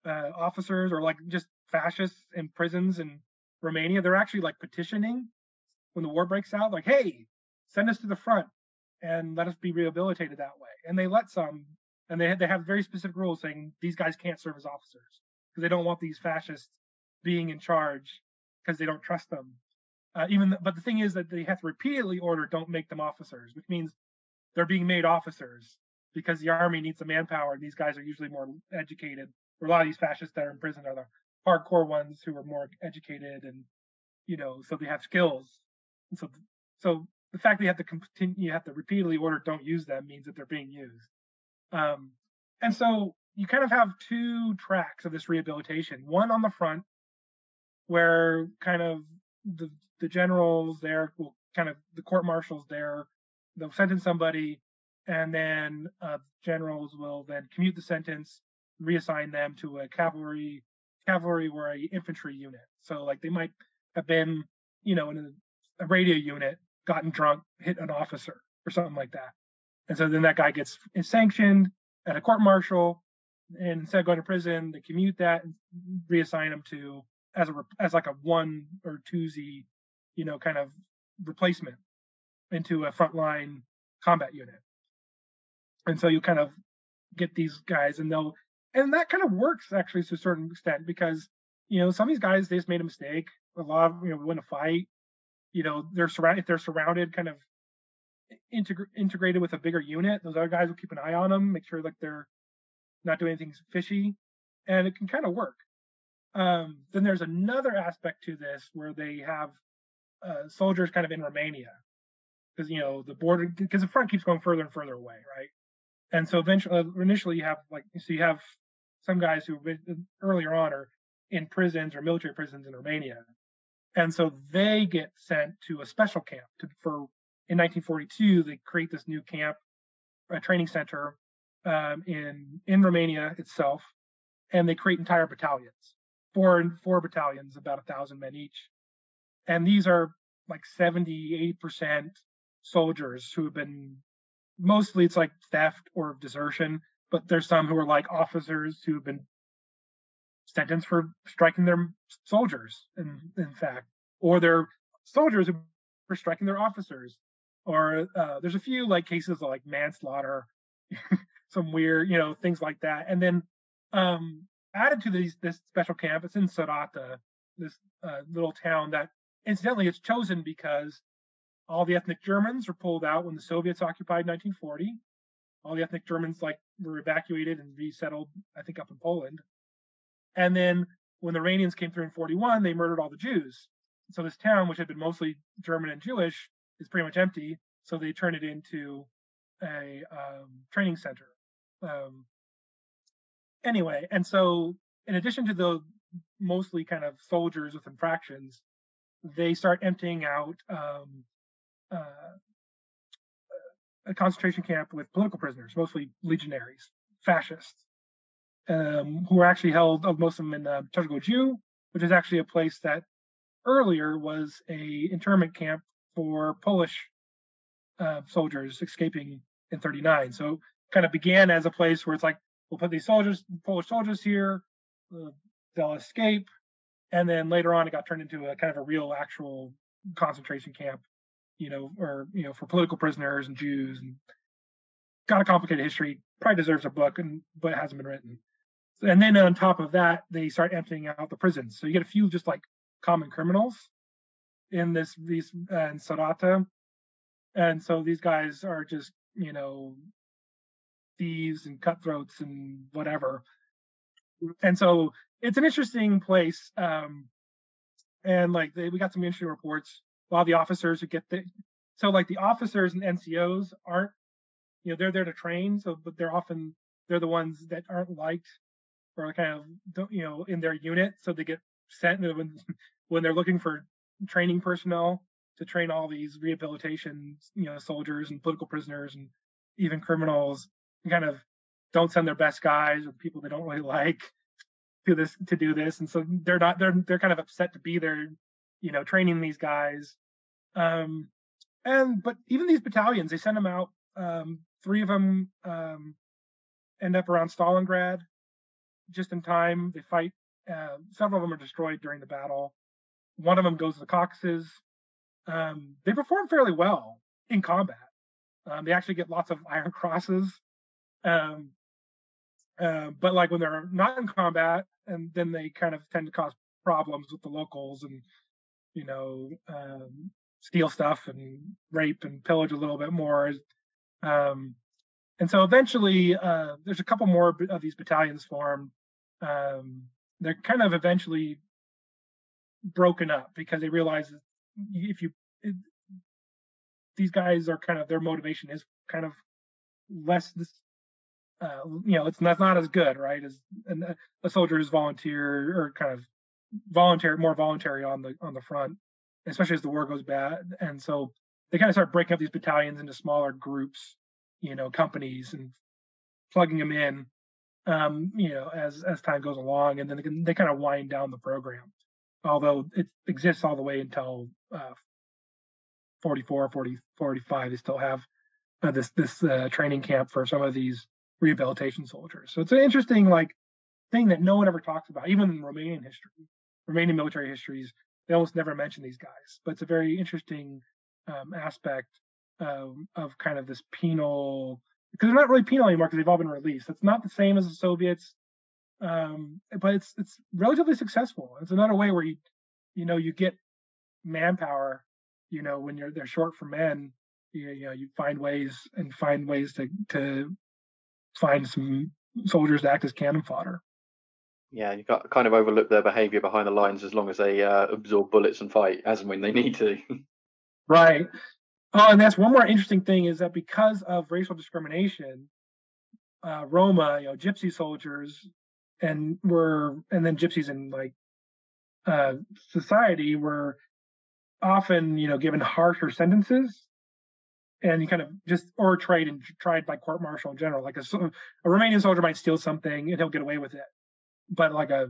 officers, or like just fascists in prisons in Romania. They're actually like petitioning when the war breaks out, like, hey, send us to the front and let us be rehabilitated that way. And they let some, and they have very specific rules saying these guys can't serve as officers because they don't want these fascists being in charge because they don't trust them. But the thing is that they have to repeatedly order, don't make them officers, which means they're being made officers because the army needs the manpower, and these guys are usually more educated. Or a lot of these fascists that are in prison are the hardcore ones who are more educated, and so they have skills. And so So the fact that you have to repeatedly order "don't use them" means that they're being used. And so you kind of have two tracks of this rehabilitation. One on the front, where kind of the generals there will kind of the court marshals there, they'll sentence somebody, and then generals will then commute the sentence, reassign them to a cavalry or a infantry unit. So like they might have been, in a radio unit, gotten drunk, hit an officer or something like that. And so then that guy is sanctioned at a court martial, and instead of going to prison, they commute that and reassign him to as like a 1 or 2Z, kind of replacement into a frontline combat unit. And so you kind of get these guys, and that kind of works actually to a certain extent, because some of these guys, they just made a mistake. A lot of win a fight. If they're surrounded, kind of integrated with a bigger unit, those other guys will keep an eye on them, make sure like they're not doing anything fishy, and it can kind of work. Then there's another aspect to this where they have soldiers kind of in Romania, because the border, because the front keeps going further and further away, right? And so initially you have some guys who earlier on are in prisons or military prisons in Romania, and so they get sent to a special camp in 1942. They create this new camp, a training center in Romania itself, and they create entire battalions, four battalions, about 1,000 men each. And these are like 70-80% soldiers who have been, mostly it's like theft or desertion, but there's some who are like officers who have been sentenced for striking their soldiers, in fact, or they're soldiers who for striking their officers, or there's a few like cases of like manslaughter, some weird, things like that. And then added to this special camp, it's in Sarata, this little town that incidentally it's chosen because all the ethnic Germans were pulled out when the Soviets occupied 1940. All the ethnic Germans were evacuated and resettled, I think, up in Poland. And then when the Iranians came through in 41, they murdered all the Jews. So this town, which had been mostly German and Jewish, is pretty much empty. So they turned it into a training center. Anyway, and so in addition to the mostly kind of soldiers with infractions, they start emptying out a concentration camp with political prisoners, mostly legionaries, fascists, who were actually held, most of them in Czergodziu, which is actually a place that earlier was a internment camp for Polish soldiers escaping in 39. So kind of began as a place where it's like, we'll put these Polish soldiers here, they'll escape, and then later on it got turned into a kind of a real actual concentration camp, for political prisoners and Jews, and got a complicated history, probably deserves a book, but it hasn't been written. And then on top of that, they start emptying out the prisons. So you get a few just like common criminals in in Sarata. And so these guys are just, thieves and cutthroats and whatever. And so it's an interesting place. And we got some interesting reports. A lot of the officers who get so like the officers and NCOs aren't, they're there to train. So, but they're the ones that aren't liked or kind of don't, in their unit. So they get sent when they're looking for training personnel to train all these rehabilitation, soldiers and political prisoners and even criminals. Kind of don't send their best guys or people they don't really like to do this, and so they're kind of upset to be there, training these guys. But even these battalions, they send them out. 3 of them end up around Stalingrad just in time. They fight. Several of them are destroyed during the battle. One of them goes to the Caucasus. They perform fairly well in combat. They actually get lots of Iron Crosses. But like when they're not in combat, and then they kind of tend to cause problems with the locals and, steal stuff and rape and pillage a little bit more. And so eventually, there's a couple more of these battalions formed. They're kind of eventually broken up because they realize these guys are kind of, their motivation is kind of less this, it's not as good, right, as a soldier who's volunteer or kind of more voluntary on the front, especially as the war goes bad. And so they kind of start breaking up these battalions into smaller groups, companies, and plugging them in, as time goes along, and then they kind of wind down the program. Although it exists all the way until 45, they still have this training camp for some of these rehabilitation soldiers. So it's an interesting thing that no one ever talks about, even in Romanian history, Romanian military histories. They almost never mention these guys, but it's a very interesting aspect of kind of this penal, because they're not really penal anymore because they've all been released. It's not the same as the Soviets, but it's relatively successful. It's another way where you get manpower, when they're short for men, you find ways to find some soldiers to act as cannon fodder. Yeah, you got kind of overlook their behavior behind the lines as long as they absorb bullets and fight as and when they need to. Right. Oh, and that's one more interesting thing, is that because of racial discrimination, Roma, gypsy soldiers, and then gypsies in society were often, given harsher sentences, and you kind of or tried by court martial in general. Like a Romanian soldier might steal something and he'll get away with it, but like a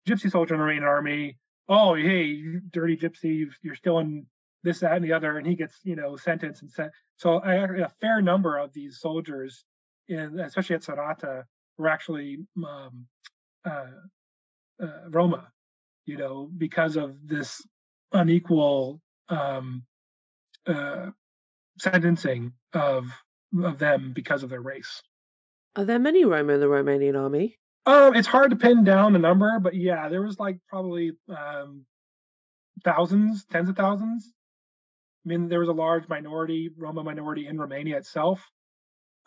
gypsy soldier in the Romanian army, oh, hey, you dirty gypsy, you're stealing this, that, and the other, and he gets, sentenced and sent. So a fair number of these soldiers, especially at Sarata, were actually Roma, because of this unequal sentencing of them because of their race. Are there many Roma in the Romanian army? It's hard to pin down the number, but yeah, there was probably thousands, tens of thousands. I mean, there was a large Roma minority in Romania itself.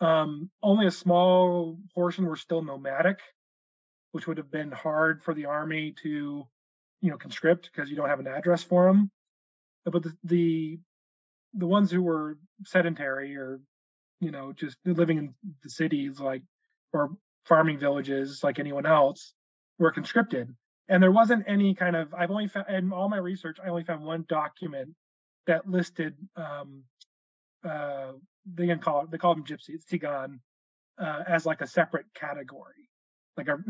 Only a small portion were still nomadic, which would have been hard for the army to, conscript because you don't have an address for them. But the ones who were sedentary or, just living in the cities, or farming villages like anyone else, were conscripted. And there wasn't any kind of, I've only found, in all my research, I only found one document that listed, they call them gypsy, it's Tigan, as a separate category. Because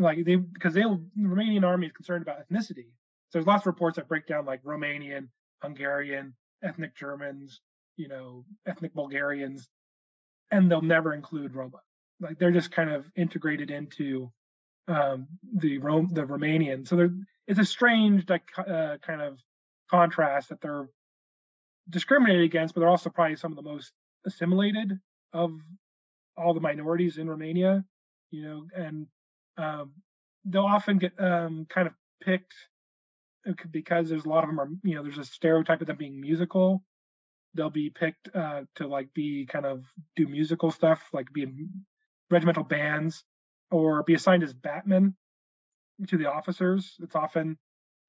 the Romanian army is concerned about ethnicity. So there's lots of reports that break down Romanian, Hungarian, ethnic Germans, ethnic Bulgarians, and they'll never include Roma. They're just kind of integrated into the Romanian. So it's a strange kind of contrast that they're discriminated against, but they're also probably some of the most assimilated of all the minorities in Romania, and they'll often get kind of picked because there's a lot of them are, there's a stereotype of them being musical. They'll be picked to be kind of do musical stuff, be in regimental bands, or be assigned as batmen to the officers. It's often,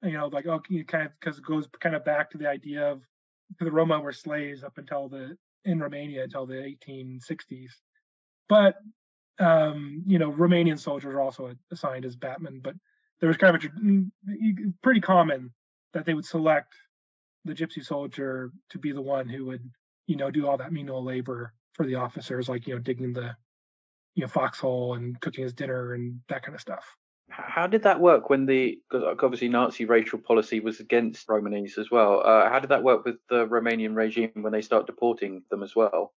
kind of, because it goes kind of back to the idea of the Roma were slaves up in Romania until the 1860s. But, Romanian soldiers are also assigned as batmen, but there was kind of pretty common that they would select the gypsy soldier to be the one who would, do all that menial labor for the officers, digging the, foxhole and cooking his dinner and that kind of stuff. How did that work because obviously Nazi racial policy was against Romanis as well. How did that work with the Romanian regime when they start deporting them as well?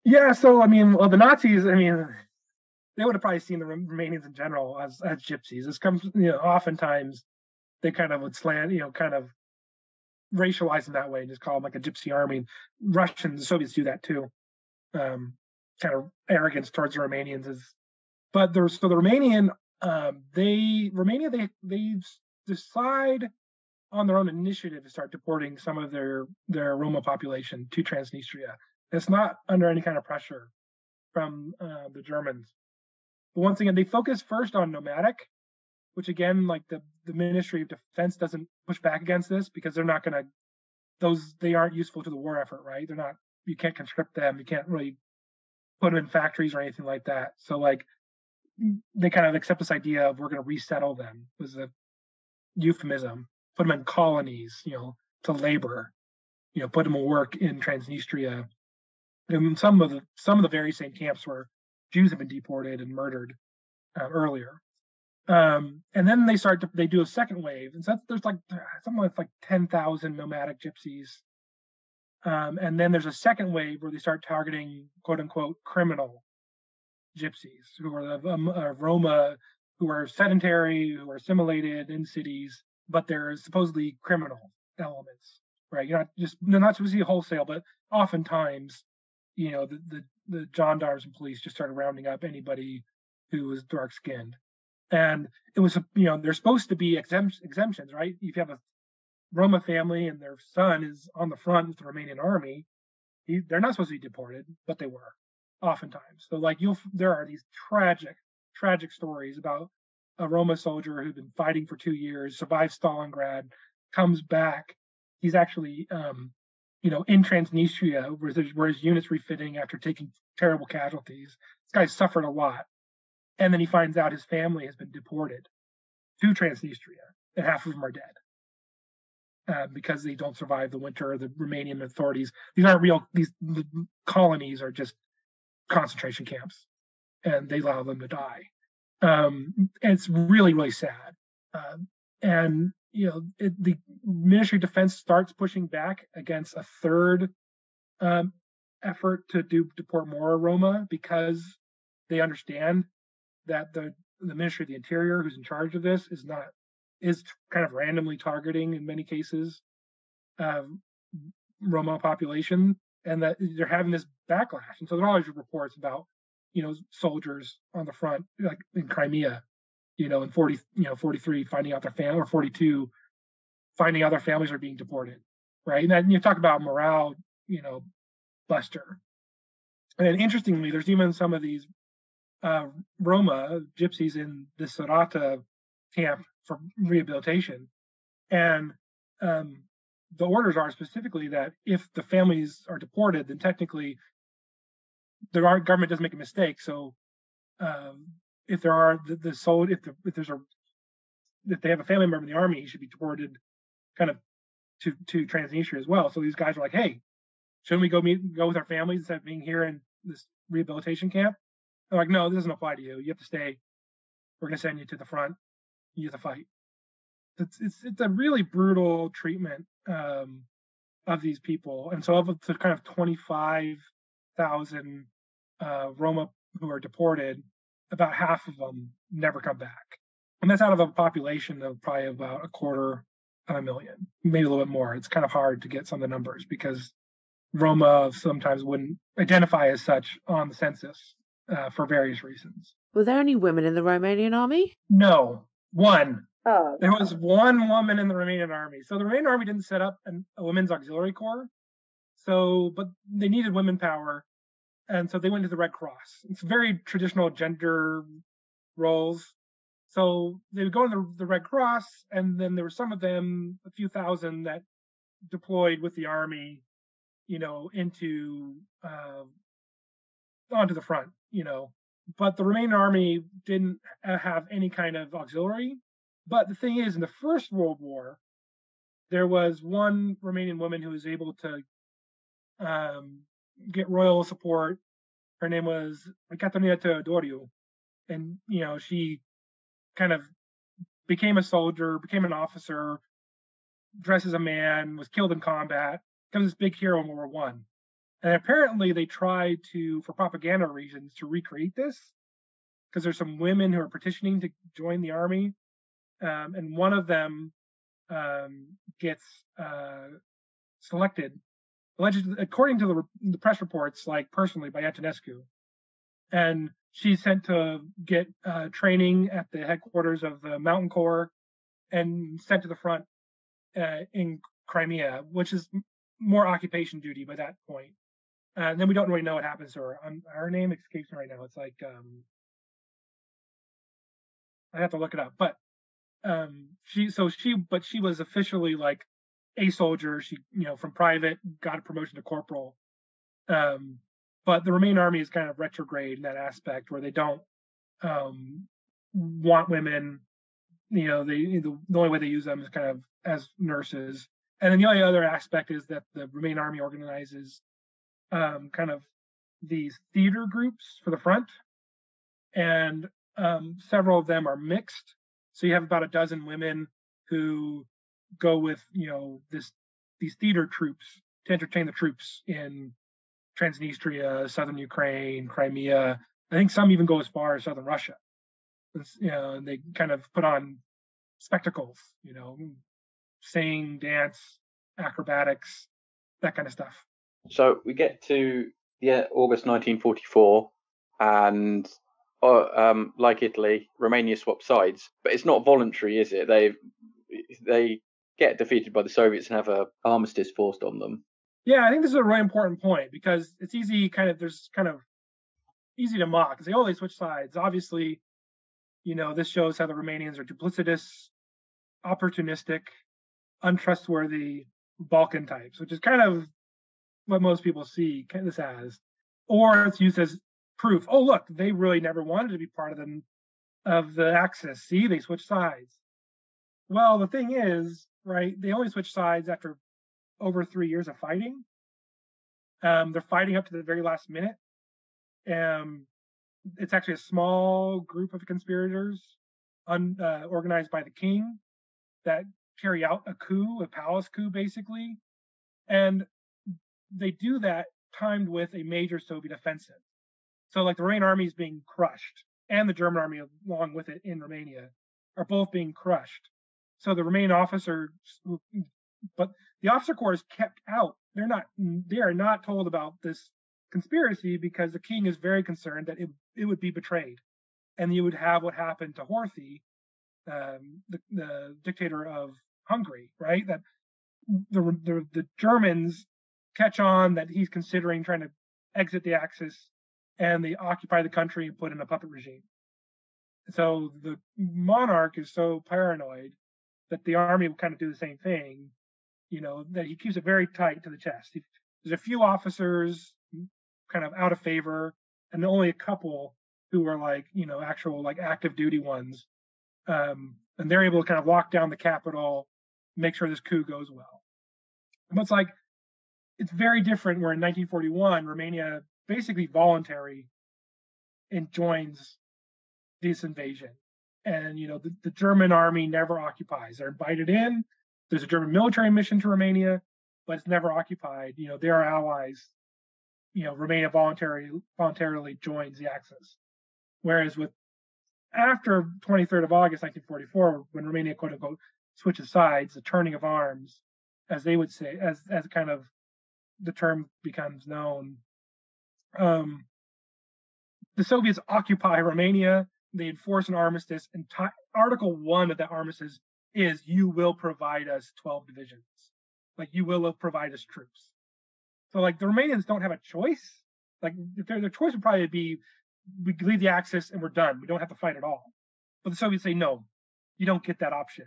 Yeah, so the Nazis, they would have probably seen the Romanians in general as gypsies. This comes, oftentimes they kind of would kind of racialize them that way and just call them a gypsy army. Russians, the Soviets do that too. Kind of arrogance towards the Romanians but the Romanian, they decide on their own initiative to start deporting some of their Roma population to Transnistria. It's not under any kind of pressure from the Germans. But once again, they focus first on nomadic, which again, the Ministry of Defense doesn't push back against this because they're not going to, they aren't useful to the war effort, right? They're not you can't conscript them. You can't really put them in factories or anything like that. So like they kind of accept this idea of we're going to resettle them, was a euphemism. Put them in colonies, to labor, put them to work in Transnistria, and some of the very same camps where Jews have been deported and murdered earlier. And then they do a second wave, and so there's like something like 10,000 nomadic gypsies. And then there's a second wave where they start targeting quote unquote criminal gypsies who are the Roma, who are sedentary, who are assimilated in cities, but they're supposedly criminal elements, right? They're not supposed to be wholesale, but oftentimes, the gendarmes and police just started rounding up anybody who was dark skinned. And it was, there's supposed to be exemptions, right? If you have a Roma family and their son is on the front with the Romanian army, they're not supposed to be deported, but they were oftentimes. So like there are these tragic stories about a Roma soldier who'd been fighting for 2 years, survived Stalingrad, comes back. He's actually, in Transnistria where his unit's refitting after taking terrible casualties. This guy suffered a lot. And then he finds out his family has been deported to Transnistria, and half of them are dead because they don't survive the winter. The Romanian authorities, these colonies are just concentration camps, and they allow them to die. It's really, really sad. And the Ministry of Defense starts pushing back against a third effort to deport more Roma, because they understand that the Ministry of the Interior, who's in charge of this, is kind of randomly targeting in many cases Roma population, and that they're having this backlash. And so there are always reports about soldiers on the front, like in Crimea, in 43 finding out their family, or 42 finding out their families are being deported, right? And then you talk about morale, buster. And interestingly, there's even some of these Roma gypsies in the Sarata camp for rehabilitation, and the orders are specifically that if the families are deported, then technically the government doesn't make a mistake. So if there are if they have a family member in the army, he should be deported kind of to Transnistria as well. So these guys are like, hey, shouldn't we go with our families instead of being here in this rehabilitation camp? They're like, no, this doesn't apply to you. You have to stay. We're going to send you to the front. You have to fight. It's a really brutal treatment of these people. And so of the kind of 25,000 Roma who are deported, about half of them never come back. And that's out of a population of probably about 250,000, maybe a little bit more. It's kind of hard to get some of the numbers because Roma sometimes wouldn't identify as such on the census for various reasons. Were there any women in the Romanian army? No, one. Oh. There was one woman in the Romanian army. So the Romanian army didn't set up a women's auxiliary corps. But they needed women power. And so they went to the Red Cross. It's very traditional gender roles. So they would go to the Red Cross, and then there were some of them, a few thousand, that deployed with the army, onto the front, But the Romanian army didn't have any kind of auxiliary. But the thing is, in the First World War, there was one Romanian woman who was able to get royal support. Her name was Caterina Teodoriu. And, she kind of became a soldier, became an officer, dressed as a man, was killed in combat, becomes this big hero in World War I. And apparently they tried to, for propaganda reasons, to recreate this, because there's some women who are petitioning to join the army. And one of them gets selected, allegedly, according to the press reports, like personally by Antonescu. And she's sent to get training at the headquarters of the Mountain Corps and sent to the front in Crimea, which is more occupation duty by that point. And then we don't really know what happens to her. Her name escapes me right now. It's like, I have to look it up. But she was officially like a soldier. She, from private, got a promotion to corporal. But the Romanian army is kind of retrograde in that aspect, where they don't want women. The only way they use them is kind of as nurses. And then the only other aspect is that the Romanian army organizes kind of these theater groups for the front, and several of them are mixed. So you have about a dozen women who go with these theater troops to entertain the troops in Transnistria, southern Ukraine, Crimea. I think some even go as far as southern Russia. And they kind of put on spectacles, sing, dance, acrobatics, that kind of stuff. So we get to August 1944, and like Italy, Romania swaps sides, but it's not voluntary, is it? They get defeated by the Soviets and have a armistice forced on them. Yeah, I think this is a really important point, because it's easy to mock and say, oh, they switch sides. Obviously, this shows how the Romanians are duplicitous, opportunistic, untrustworthy Balkan types, which is kind of what most people see this as. Or it's used as proof. Oh, look, they really never wanted to be part of the Axis. See, they switched sides. Well, the thing is, right, they only switch sides after over 3 years of fighting. They're fighting up to the very last minute. It's actually a small group of conspirators organized by the king that carry out a palace coup, basically. And they do that timed with a major Soviet offensive. So like the Romanian army is being crushed, and the German army along with it in Romania are both being crushed. So the Romanian officers, but the officer corps is kept out. They are not told about this conspiracy, because the king is very concerned that it would be betrayed, and you would have what happened to Horthy, the dictator of Hungary, right? That the Germans catch on that he's considering trying to exit the Axis, and they occupy the country and put in a puppet regime. So the monarch is so paranoid that the army will kind of do the same thing, that he keeps it very tight to the chest. There's a few officers kind of out of favor, and only a couple who are actual active duty ones. And they're able to kind of lock down the capital, make sure this coup goes well. But it's very different where in 1941, Romania basically voluntary and joins this invasion. And, the German army never occupies. They're invited in. There's a German military mission to Romania, but it's never occupied. They are allies. Romania voluntarily joins the Axis. Whereas after 23rd of August, 1944, when Romania, quote unquote, switches sides, the turning of arms, as they would say, as kind of the term becomes known, the Soviets occupy Romania. They enforce an armistice, and Article 1 of that armistice is, you will provide us 12 divisions. You will provide us troops. So the Romanians don't have a choice. Their choice would probably be, we leave the Axis and we're done. We don't have to fight at all. But the Soviets say, no, you don't get that option.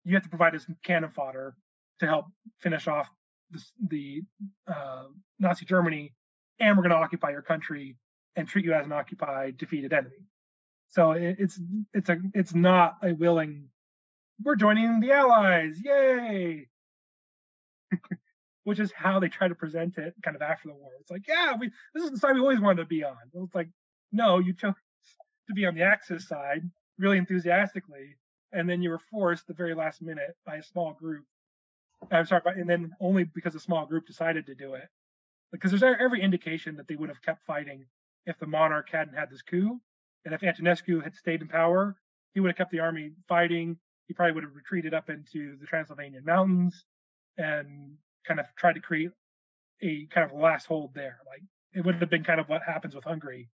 You have to provide us cannon fodder to help finish off the Nazi Germany, and we're going to occupy your country and treat you as an occupied, defeated enemy. So it's not a willing, we're joining the Allies, yay! Which is how they try to present it kind of after the war. It's this is the side we always wanted to be on. It's no, you chose to be on the Axis side really enthusiastically, and then you were forced the very last minute by a small group. And then only because a small group decided to do it. Because there's every indication that they would have kept fighting if the monarch hadn't had this coup. And if Antonescu had stayed in power, he would have kept the army fighting. He probably would have retreated up into the Transylvanian mountains and kind of tried to create a kind of last hold there. It would have been kind of what happens with Hungary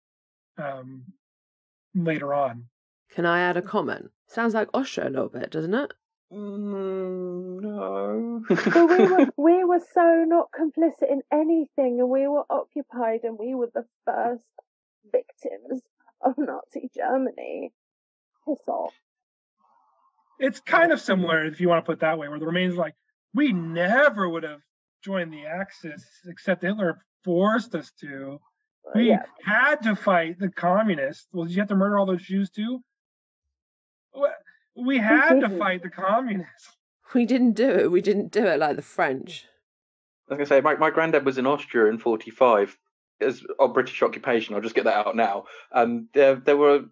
later on. Can I add a comment? Sounds like Austria a little bit, doesn't it? No. But we were so not complicit in anything, and we were occupied, and we were the first victims of Nazi Germany. Piss off. It's kind of similar, if you want to put it that way, where the Romanians we never would have joined the Axis, except Hitler forced us to. We had to fight the communists. Well, did you have to murder all those Jews too? We had to fight the communists. We didn't do it. We didn't do it like the French. I was going to say, my granddad was in Austria in 1945 as on British occupation. I'll just get that out now. And they were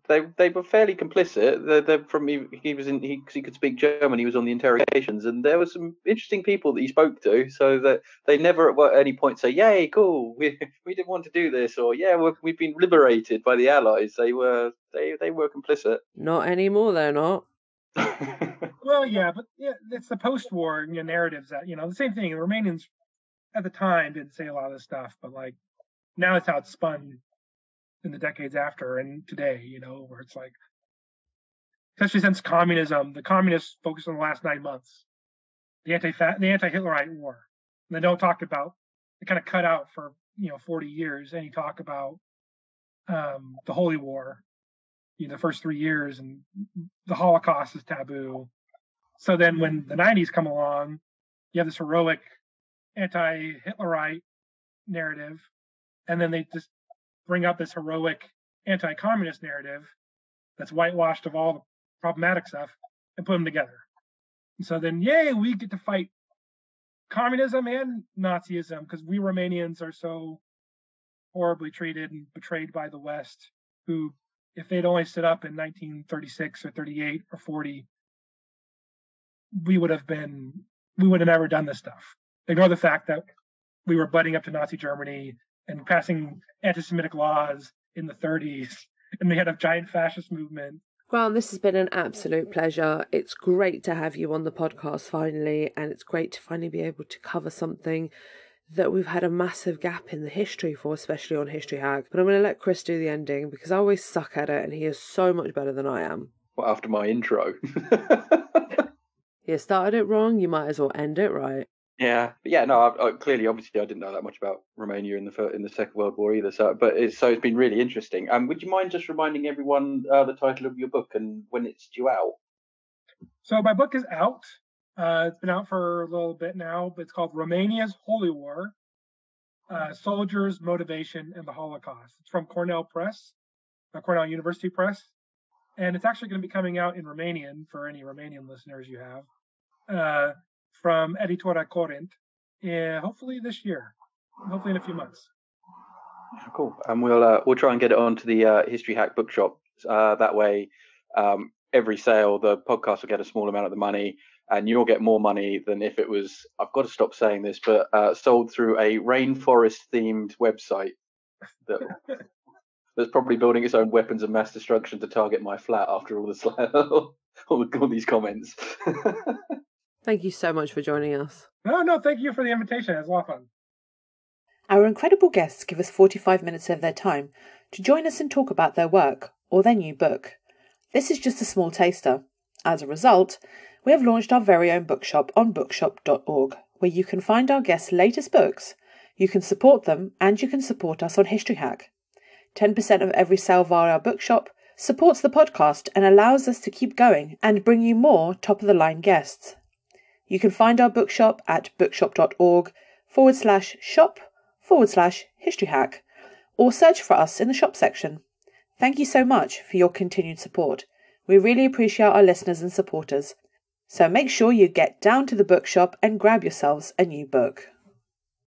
fairly complicit. They're from because he could speak German. He was on the interrogations, and there were some interesting people that he spoke to. So that they never at any point say, "Yay, cool, we didn't want to do this," or "Yeah, we've been liberated by the Allies." They were complicit. Not anymore. They're not. Well, yeah, but it's the post-war narratives that the same thing. The Romanians at the time didn't say a lot of this stuff, but like now it's how it's spun in the decades after and today, where it's like, especially since communism, the communists focus on the last 9 months, the anti-Hitlerite war. And they don't talk about, they kind of cut out for 40 years any talk about the Holy War, the first 3 years, and the Holocaust is taboo. So then when the 90s come along, you have this heroic anti-Hitlerite narrative, and then they just bring up this heroic anti-communist narrative that's whitewashed of all the problematic stuff and put them together. And so then, yay, we get to fight communism and Nazism because we Romanians are so horribly treated and betrayed by the West, who, if they'd only stood up in 1936 or 38 or 40, we would have never done this stuff. Ignore the fact that we were butting up to Nazi Germany and passing anti-Semitic laws in the 30s, and we had a giant fascist movement. Well, this has been an absolute pleasure. It's great to have you on the podcast finally, and it's great to finally be able to cover something that we've had a massive gap in the history for, especially on History Hack. But I'm going to let Chris do the ending because I always suck at it and he is so much better than I am. Well, after my intro. You started it wrong, you might as well end it right. Yeah, no. Obviously, I didn't know that much about Romania in the Second World War either. So it's been really interesting. Would you mind just reminding everyone the title of your book and when it's due out? So my book is out. It's been out for a little bit now, but it's called Romania's Holy War: Soldiers, Motivation, and the Holocaust. It's from Cornell University Press, and it's actually going to be coming out in Romanian for any Romanian listeners you have. From Editora Corent, hopefully this year, hopefully in a few months. Cool, and we'll try and get it onto the History Hack bookshop. That way, every sale, the podcast will get a small amount of the money, and you'll get more money than if it was. I've got to stop saying this, but sold through a rainforest-themed website that's probably building its own weapons of mass destruction to target my flat after all all these comments. Thank you so much for joining us. No, thank you for the invitation. It was a lot of fun. Our incredible guests give us 45 minutes of their time to join us and talk about their work or their new book. This is just a small taster. As a result, we have launched our very own bookshop on bookshop.org, where you can find our guests' latest books, you can support them, and you can support us on History Hack. 10% of every sale via our bookshop supports the podcast and allows us to keep going and bring you more top-of-the-line guests. You can find our bookshop at bookshop.org/shop/historyhack or search for us in the shop section. Thank you so much for your continued support. We really appreciate our listeners and supporters. So make sure you get down to the bookshop and grab yourselves a new book.